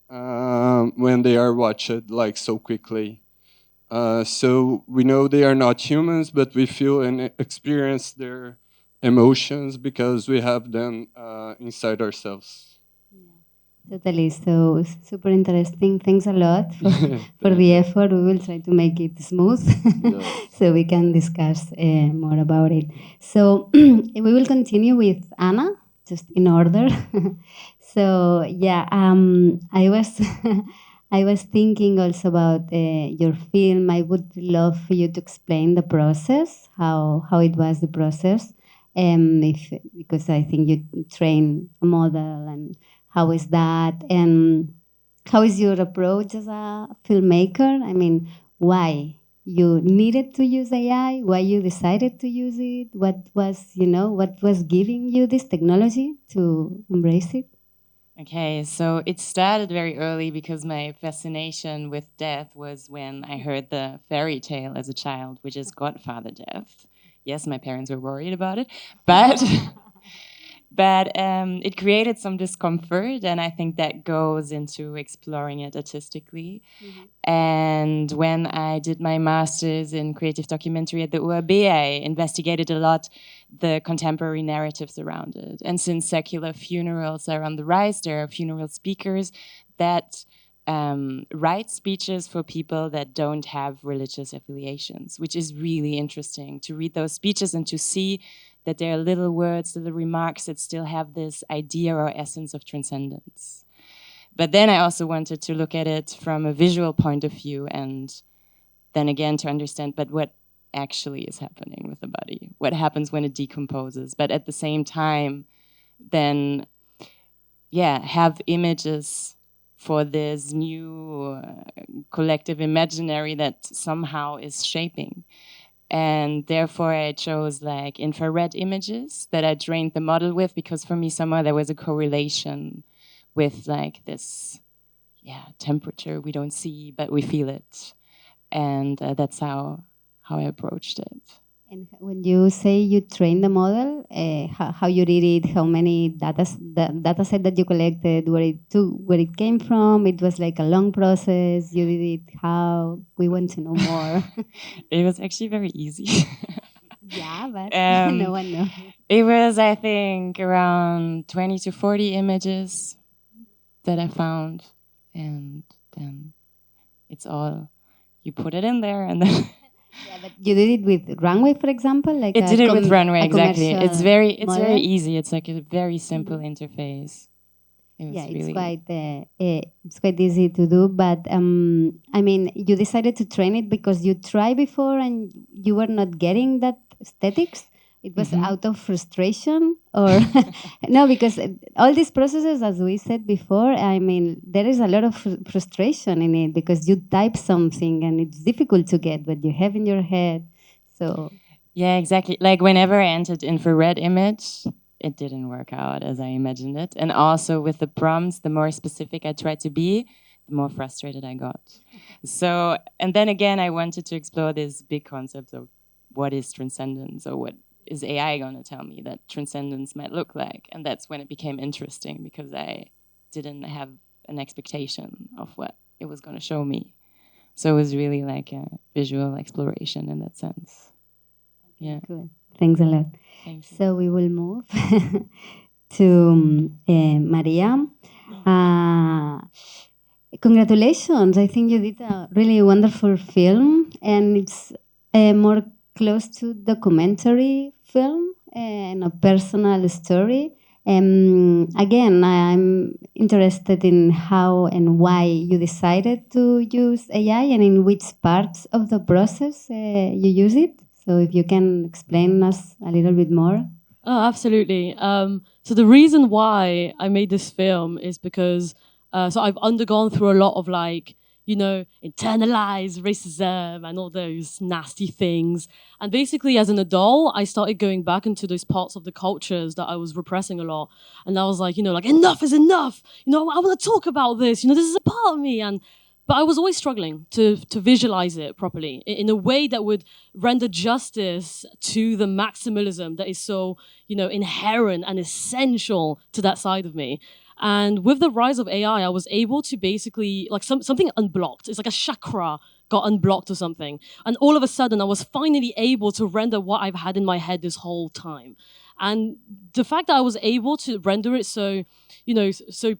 when they are watched like so quickly. So we know they are not humans, but we feel and experience their emotions because we have them inside ourselves. Totally. So super interesting. Thanks a lot for the effort. We will try to make it smooth so we can discuss more about it. So we will continue with Anna, just in order. So yeah, I was I was thinking also about your film. I would love for you to explain the process, how it was the process, because I think you train a model and. How is that? And how is your approach as a filmmaker? I mean, why you needed to use AI? Why you decided to use it? What was giving you this technology to embrace it? Okay, so it started very early because my fascination with death was when I heard the fairy tale as a child, which is Godfather Death. Yes, my parents were worried about it, but But it created some discomfort, and I think that goes into exploring it artistically. And when I did my master's in creative documentary at the UAB, I investigated a lot the contemporary narratives around it. And since secular funerals are on the rise, there are funeral speakers that write speeches for people that don't have religious affiliations, which is really interesting to read those speeches and to see that there are little words, little remarks that still have this idea or essence of transcendence. But then I also wanted to look at it from a visual point of view, and then again to understand, but what actually is happening with the body? What happens when it decomposes? But at the same time, then, have images for this new collective imaginary that somehow is shaping. And therefore I chose like infrared images that I trained the model with, because for me somehow there was a correlation with like this temperature we don't see but we feel it. And that's how I approached it. And when you say you trained the model, how you did it, how many data set that you collected, where it came from? It was like a long process. You did it how? We want to know more. It was actually very easy. Yeah, but no one knows. It was, I think, around 20 to 40 images that I found. And then it's all, you put it in there and then... Yeah, but you did it with Runway, for example? Like it did it with Runway, exactly. It's very model? easy. It's like a very simple interface. It's quite easy to do. But I mean, you decided to train it because you tried before and you were not getting that aesthetics. It was out of frustration, or no? Because all these processes, as we said before, I mean, there is a lot of frustration in it because you type something and it's difficult to get what you have in your head. So yeah, exactly. Like whenever I entered infrared image, it didn't work out as I imagined it. And also with the prompts, the more specific I tried to be, the more frustrated I got. So, and then again, I wanted to explore this big concept of what is transcendence, or what is AI going to tell me that transcendence might look like? And that's when it became interesting, because I didn't have an expectation of what it was going to show me. So it was really like a visual exploration in that sense. Yeah. Good. Thanks a lot. Thank you. So we will move to Maria. Congratulations. I think you did a really wonderful film, and it's more close to documentary film and a personal story. Again, I'm interested in how and why you decided to use AI and in which parts of the process you use it. So if you can explain us a little bit more. Oh, absolutely. So the reason why I made this film is because so I've undergone through a lot of internalized racism and all those nasty things. And basically, as an adult, I started going back into those parts of the cultures that I was repressing a lot. And I was like, enough is enough. I want to talk about this. This is a part of me. But I was always struggling to visualize it properly in a way that would render justice to the maximalism that is so, inherent and essential to that side of me. And with the rise of AI, I was able to basically, something unblocked. It's like a chakra got unblocked or something. And all of a sudden, I was finally able to render what I've had in my head this whole time. And the fact that I was able to render it so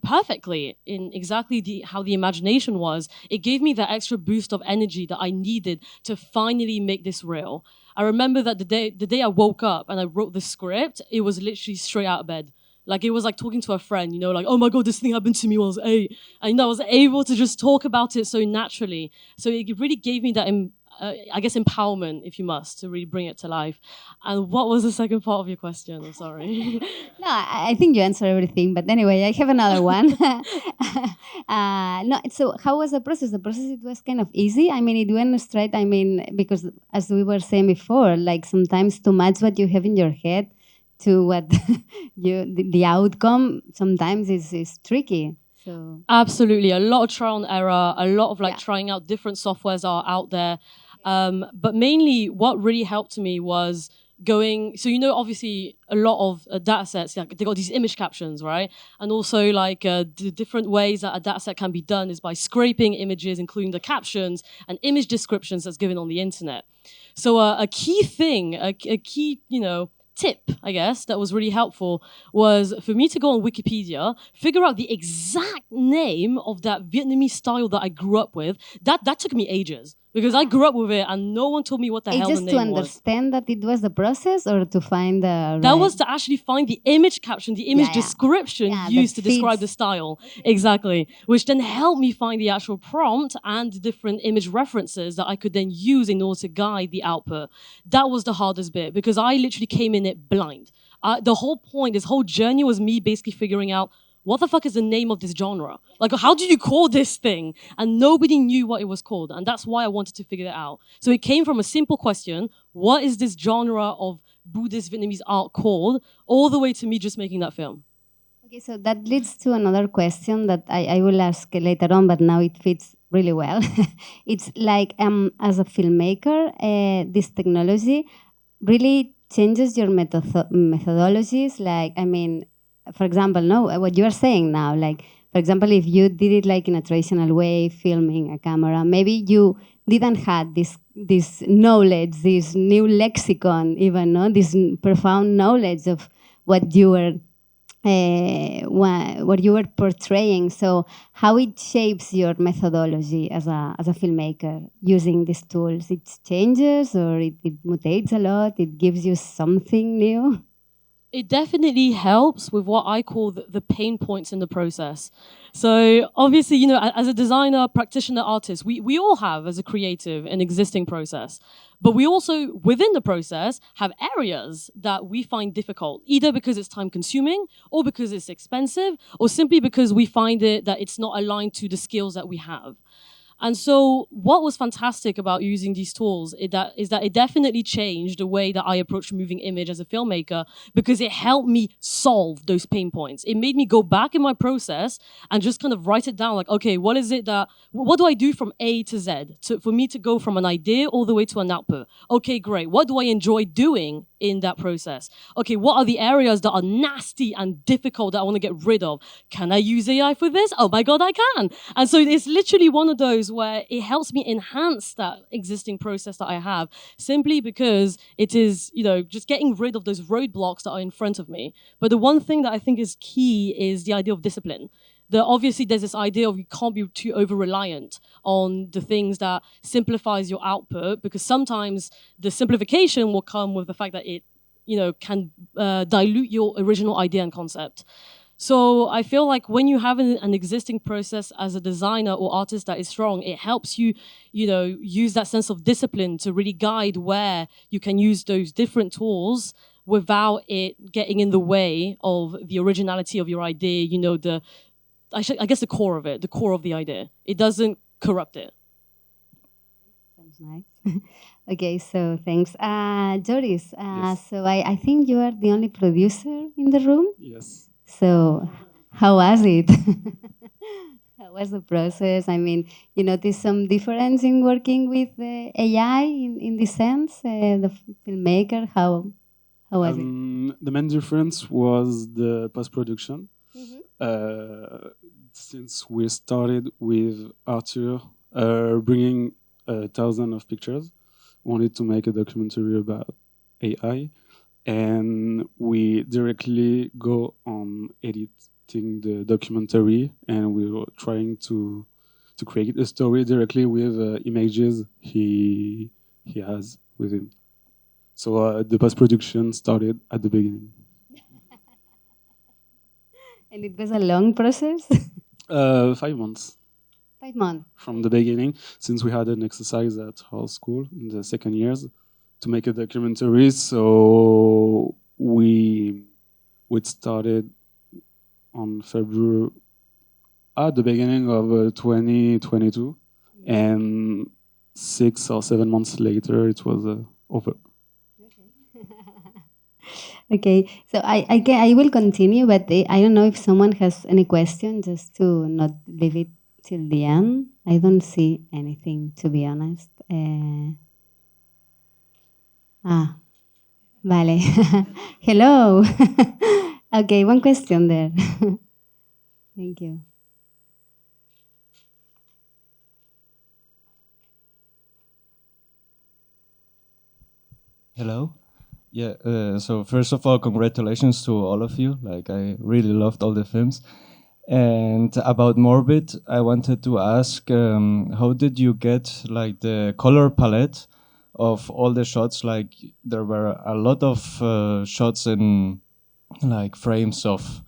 perfectly in exactly how the imagination was, it gave me that extra boost of energy that I needed to finally make this real. I remember that the day I woke up and I wrote the script, it was literally straight out of bed. Like, it was like talking to a friend, oh my God, this thing happened to me when I was 8. And I was able to just talk about it so naturally. So it really gave me that, empowerment, if you must, to really bring it to life. And what was the second part of your question? I'm sorry. No, I think you answered everything. But anyway, I have another one. So how was the process? The process, it was kind of easy. I mean, it went straight. I mean, because as we were saying before, like sometimes too much what you have in your head to what the outcome sometimes is tricky. So absolutely, a lot of trial and error, a lot of trying out different softwares are out there. But mainly what really helped me was, going, so obviously a lot of data sets, like, they got these image captions, right? And also like the different ways that a data set can be done is by scraping images, including the captions and image descriptions that's given on the internet. So a key thing, a key, tip, I guess, that was really helpful was for me to go on Wikipedia, figure out the exact name of that Vietnamese style that I grew up with. That took me ages because I grew up with it and no one told me what the hell the just name to was. understand that it was the process or to find the That right... was to actually find the image caption, the image description used to describe the style. Exactly. Which then helped me find the actual prompt and the different image references that I could then use in order to guide the output. That was the hardest bit because I literally came in it blind. The whole point, this whole journey was me basically figuring out what the fuck is the name of this genre? Like, how do you call this thing? And nobody knew what it was called. And that's why I wanted to figure it out. So it came from a simple question, what is this genre of Buddhist Vietnamese art called, all the way to me just making that film. Okay, so that leads to another question that I will ask later on, but now it fits really well. It's like, as a filmmaker, this technology really changes your methodologies. Like, I mean, for example, what you are saying now, like, for example, if you did it like in a traditional way, filming a camera, maybe you didn't have this knowledge, this new lexicon, even, no, this profound knowledge of what you were portraying. So how it shapes your methodology as a filmmaker using these tools? It changes or it mutates a lot? It gives you something new? It definitely helps with what I call the pain points in the process. So obviously, as a designer, practitioner, artist, we all have, as a creative, an existing process. But we also, within the process, have areas that we find difficult, either because it's time consuming or because it's expensive or simply because we find that it's not aligned to the skills that we have. And so what was fantastic about using these tools is that it definitely changed the way that I approach moving image as a filmmaker, because it helped me solve those pain points. It made me go back in my process and just kind of write it down, like, okay, what do I do from A to Z for me to go from an idea all the way to an output? Okay, great. What do I enjoy doing in that process? Okay, what are the areas that are nasty and difficult that I want to get rid of? Can I use AI for this? Oh my God, I can. And so it's literally one of those where it helps me enhance that existing process that I have, simply because it is, just getting rid of those roadblocks that are in front of me. But the one thing that I think is key is the idea of discipline. Obviously, there's this idea of you can't be too over-reliant on the things that simplifies your output, because sometimes the simplification will come with the fact that it, can dilute your original idea and concept. So I feel like when you have an existing process as a designer or artist that is strong, it helps you, use that sense of discipline to really guide where you can use those different tools without it getting in the way of the originality of your idea, I guess the core of it, the core of the idea. It doesn't corrupt it. Sounds nice. Okay, so thanks. Joris, Yes. so I think you are the only producer in the room. Yes. So how was it? How was the process? I mean, you notice some difference in working with AI in this sense? The filmmaker, how was it? The main difference was the post-production. Since we started with Arthur bringing 1,000 of pictures, wanted to make a documentary about AI, and we directly go on editing the documentary, and we were trying to create a story directly with images he has with him. So the post-production started at the beginning. And it was a long process? 5 months. 5 months. From the beginning, since we had an exercise at our school in the second years to make a documentary. So we started on February, at the beginning of 2022, and 6 or 7 months later, it was over. Okay, so I will continue, but I don't know if someone has any question, just to not leave it till the end. I don't see anything, to be honest. Vale. Hello. Okay, one question there. Thank you. Hello. Yeah, so first of all, congratulations to all of you. Like, I really loved all the films. And about Morbid, I wanted to ask, how did you get like the color palette of all the shots? Like, there were a lot of shots in like frames of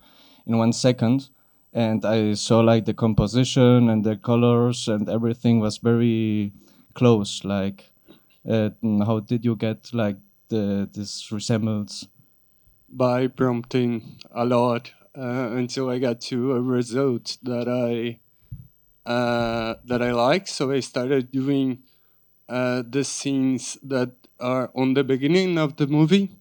in 1 second, and I saw like the composition and the colors and everything was very close. Like, how did you get like this resemblance? By prompting a lot until I got to a result that I like. So I started doing the scenes that are on the beginning of the movie.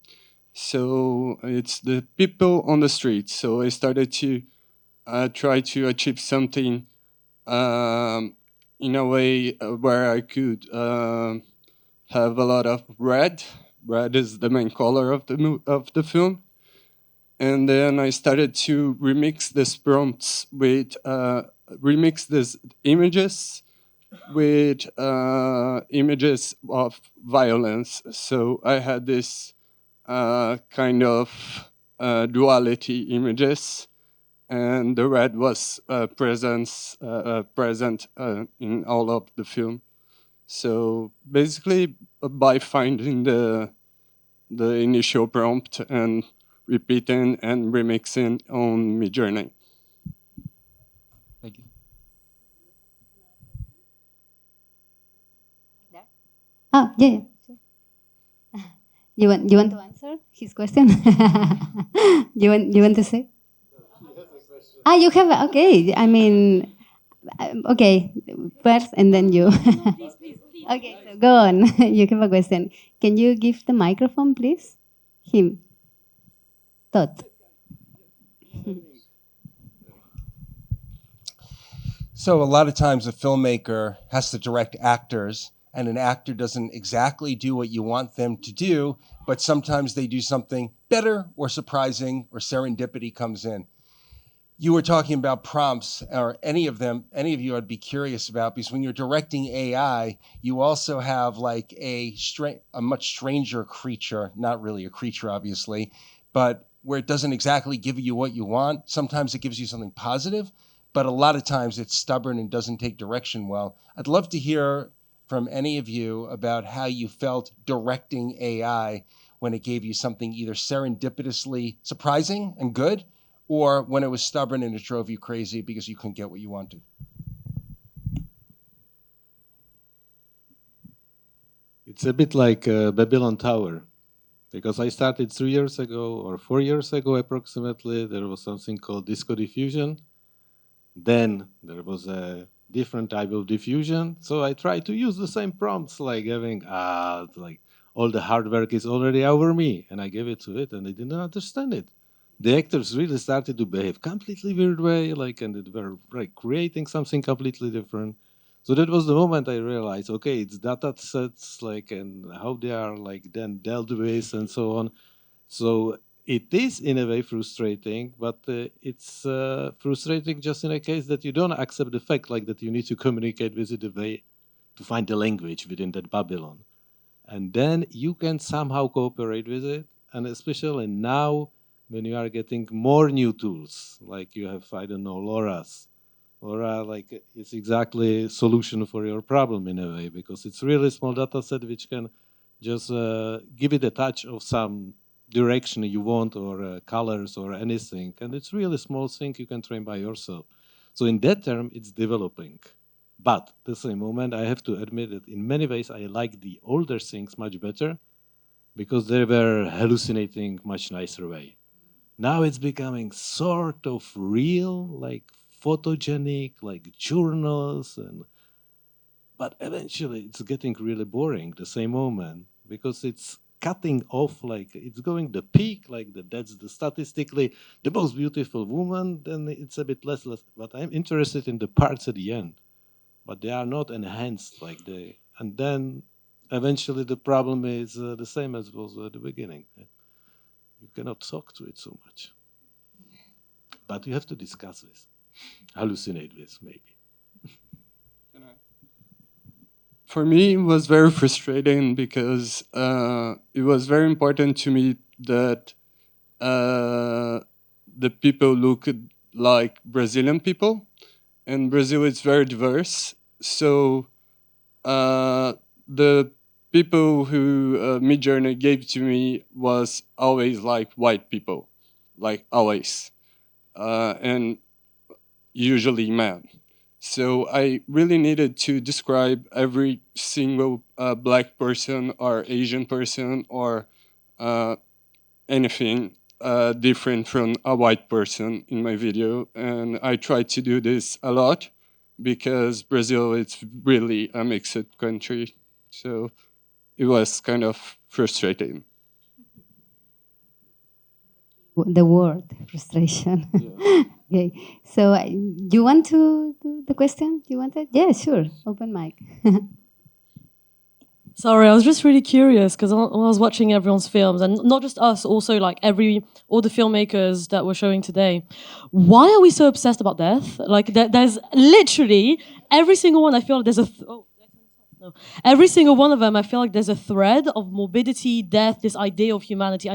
So it's the people on the street. So I started to try to achieve something in a way where I could have a lot of red. Red is the main color of the film. And then I started to remix these prompts with remix these images with images of violence. So I had this kind of duality images, and the red was present in all of the film. So basically, by finding the initial prompt and repeating and remixing on Midjourney. Thank you. Oh, yeah. You want to answer his question? you want to say? Ah, you have, okay. I mean, okay, first and then you. Okay, so go on. You have a question. Can you give the microphone, please? Him. Todd. So a lot of times a filmmaker has to direct actors, and an actor doesn't exactly do what you want them to do, but sometimes they do something better or surprising, or serendipity comes in. You were talking about prompts, or any of you I'd be curious about, because when you're directing AI, you also have like a much stranger creature, not really a creature, obviously, but where it doesn't exactly give you what you want. Sometimes it gives you something positive, but a lot of times it's stubborn and doesn't take direction well. I'd love to hear from any of you about how you felt directing AI when it gave you something either serendipitously surprising and good, or when it was stubborn and it drove you crazy because you couldn't get what you wanted. It's a bit like Babylon Tower, because I started 3 years ago or 4 years ago approximately. There was something called disco diffusion. Then there was a different type of diffusion. So I tried to use the same prompts, like having like all the hard work is already over me, and I gave it to it, and they didn't understand it. The actors really started to behave completely weird way, like, and they were like creating something completely different. So that was the moment I realized, okay, it's data sets, like, and how they are like then dealt with and so on. So it is in a way frustrating, but it's frustrating just in a case that you don't accept the fact, like, that you need to communicate with it a way to find the language within that Babylon. And then you can somehow cooperate with it. And especially now, when you are getting more new tools, like you have, I don't know, LoRa's. LoRa, like, is exactly a solution for your problem in a way, because it's really small data set which can just give it a touch of some direction you want, or colors or anything. And it's really small thing you can train by yourself. So in that term, it's developing. But at the same moment, I have to admit that in many ways, I like the older things much better, because they were hallucinating much nicer way. Now it's becoming sort of real, like photogenic, like journals, but eventually it's getting really boring the same moment, because it's cutting off, like it's going the peak, like that's the statistically the most beautiful woman, then it's a bit less, but I'm interested in the parts at the end, but they are not enhanced like and then eventually the problem is the same as was at the beginning. You cannot talk to it so much. But you have to discuss this, hallucinate this, maybe. For me, it was very frustrating because it was very important to me that the people looked like Brazilian people, and Brazil is very diverse. So the people who Midjourney gave to me was always like white people, like always, and usually men. So I really needed to describe every single black person or Asian person or anything different from a white person in my video. And I tried to do this a lot because Brazil is really a mixed country. So it was kind of frustrating. The word frustration. Yeah. Okay, so you want to do the question? You want it? Yeah, sure. Open mic. Sorry, I was just really curious because when I was watching everyone's films, and not just us, also like all the filmmakers that we're showing today, why are we so obsessed about death? Like there's literally every single one. I feel like there's every single one of them. I feel like there's a thread of morbidity, death, this idea of humanity.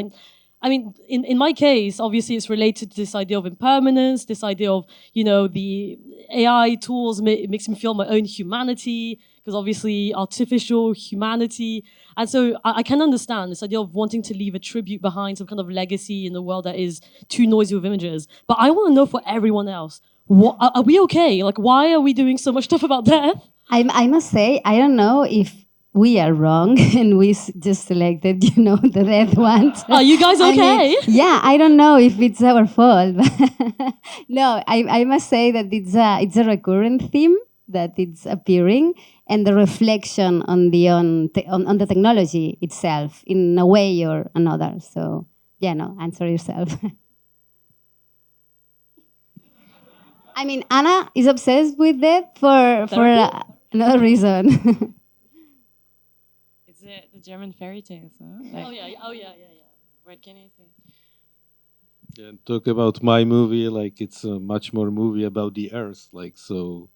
I mean, in my case, obviously, it's related to this idea of impermanence, this idea of, the AI tools makes me feel my own humanity, because obviously artificial humanity. And so I can understand this idea of wanting to leave a tribute behind, some kind of legacy in a world that is too noisy with images. But I want to know for everyone else, are we okay? Like, why are we doing so much stuff about death? I must say, I don't know if we are wrong and we just selected, the dead ones. Are you guys okay? I don't know if it's our fault. No, I must say that it's a recurrent theme that it's appearing, and the reflection on the technology itself in a way or another. So, answer yourself. I mean, Anna is obsessed with it for another reason. The German fairy tales, huh? Oh yeah. What can I say? Yeah, talk about my movie, like it's a much more movie about the earth, like so.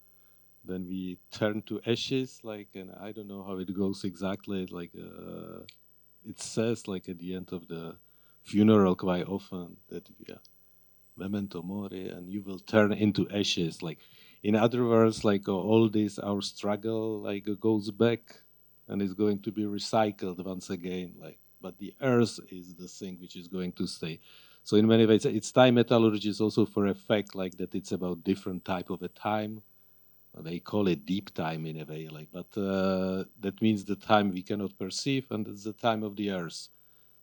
Then we turn to ashes, like, and I don't know how it goes exactly. Like it says, like at the end of the funeral, quite often that memento mori, and you will turn into ashes. Like, in other words, like all this our struggle, like goes back. And it's going to be recycled once again. Like, but the earth is the thing which is going to stay. So in many ways, it's time metallurgy is also for a fact, like that it's about different type of a time. They call it deep time in a way, like, but that means the time we cannot perceive, and it's the time of the earth.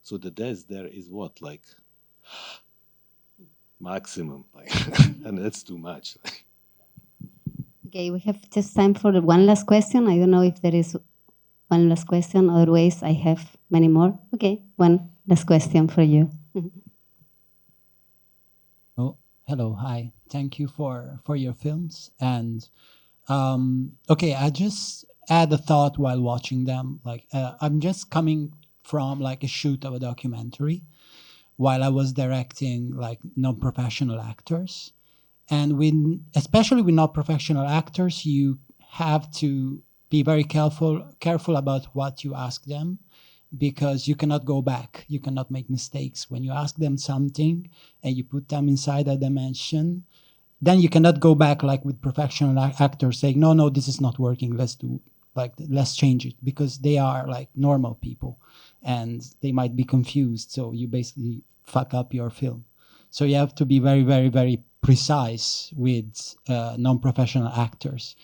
So the death there is what, like maximum, like, and that's too much. Okay, we have just time for one last question. I don't know if there is one last question, otherwise I have many more. Okay, one last question for you. Oh, hello, hi. Thank you for your films. And okay, I just had a thought while watching them. Like, I'm just coming from like a shoot of a documentary while I was directing like non-professional actors. And especially with non-professional actors, you have to be very careful about what you ask them, because you cannot go back. You cannot make mistakes. When you ask them something and you put them inside a dimension, then you cannot go back like with professional actors saying, no, this is not working. Let's change it, because they are like normal people and they might be confused. So you basically fuck up your film. So you have to be very, very, very precise with non-professional actors.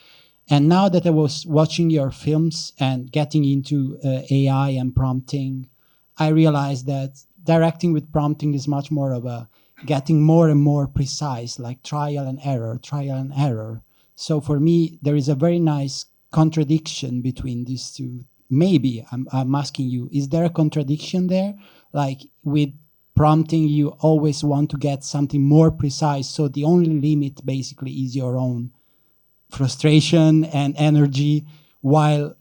And now that I was watching your films and getting into AI and prompting, I realized that directing with prompting is much more of a getting more and more precise, like trial and error. So for me, there is a very nice contradiction between these two. Maybe I'm asking you, is there a contradiction there? Like with prompting, you always want to get something more precise. So the only limit basically is your own frustration and energy, while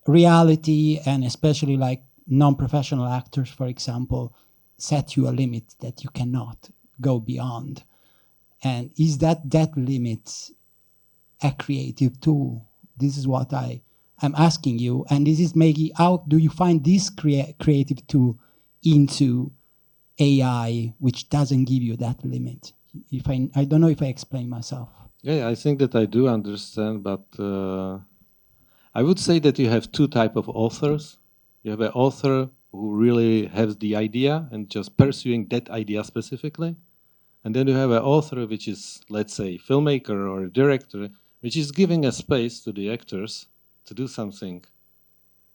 reality, and especially like non-professional actors, for example, set you a limit that you cannot go beyond? And is that limit a creative tool? This is what I'm asking you. And this is maybe, how do you find this creative tool into AI, which doesn't give you that limit? I don't know if I explain myself. Yeah, I think that I do understand, but I would say that you have two types of authors. You have an author who really has the idea and just pursuing that idea specifically. And then you have an author which is, let's say, filmmaker or a director, which is giving a space to the actors to do something.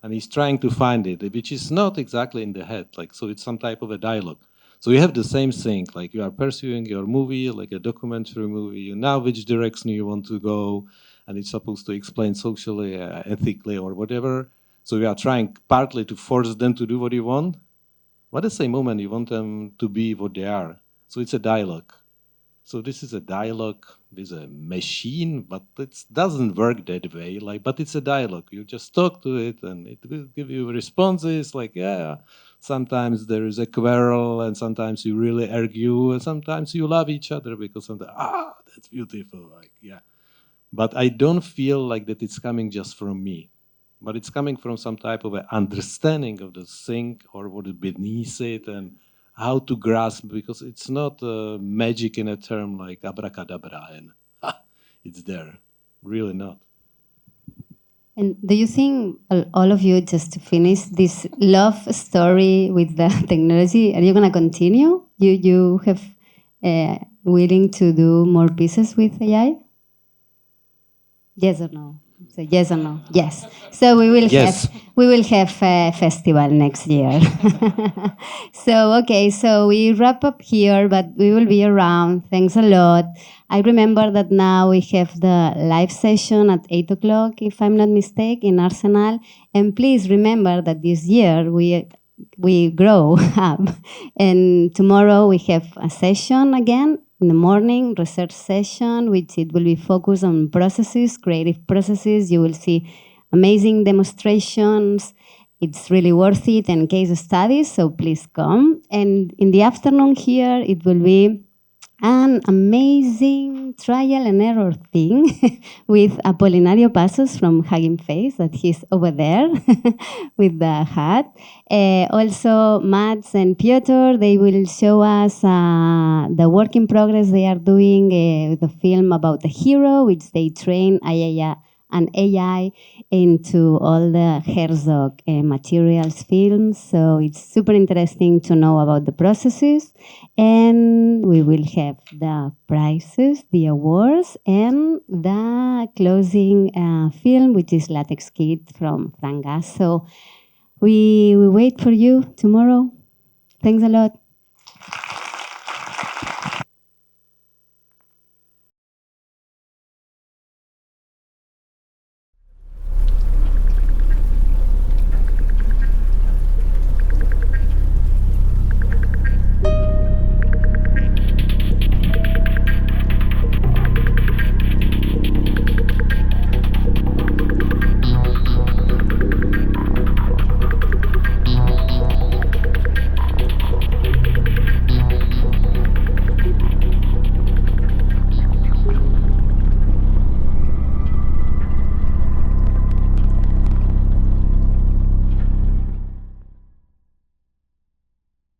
And he's trying to find it, which is not exactly in the head. Like, so it's some type of a dialogue. So you have the same thing, like you are pursuing your movie, like a documentary movie. You know which direction you want to go, and it's supposed to explain socially, ethically, or whatever. So you are trying partly to force them to do what you want, but at the same moment you want them to be what they are. So it's a dialogue. So this is a dialogue with a machine, but it doesn't work that way. Like, but it's a dialogue. You just talk to it, and it will give you responses. Like, yeah, sometimes there is a quarrel, and sometimes you really argue, and sometimes you love each other because of that's beautiful. Like, yeah. But I don't feel like that it's coming just from me, but it's coming from some type of an understanding of the thing or what is beneath it, and how to grasp, because it's not magic in a term like abracadabra and it's there. Really not. And do you think, all of you, just to finish this love story with the technology, are you going to continue? You have willing to do more pieces with AI? Yes or no? So yes or no? Yes. So we will have a festival next year. So okay, so we wrap up here, but we will be around. Thanks a lot. I remember that now we have the live session at 8 o'clock, if I'm not mistaken, in Arsenal. And please remember that this year we grow up. And tomorrow we have a session again in the morning, research session, which it will be focused on processes, creative processes. You will see amazing demonstrations. It's really worth it, and case studies, so please come. And in the afternoon here, it will be an amazing trial and error thing with Apolinario Pasos from Hugging Face, that he's over there with the hat. Also, Mats and Piotr, they will show us the work in progress they are doing with a film about the hero, which they train and AI into all the Herzog materials films. So it's super interesting to know about the processes. And we will have the prizes, the awards, and the closing film, which is Latex Kid from Frangas. So we wait for you tomorrow. Thanks a lot.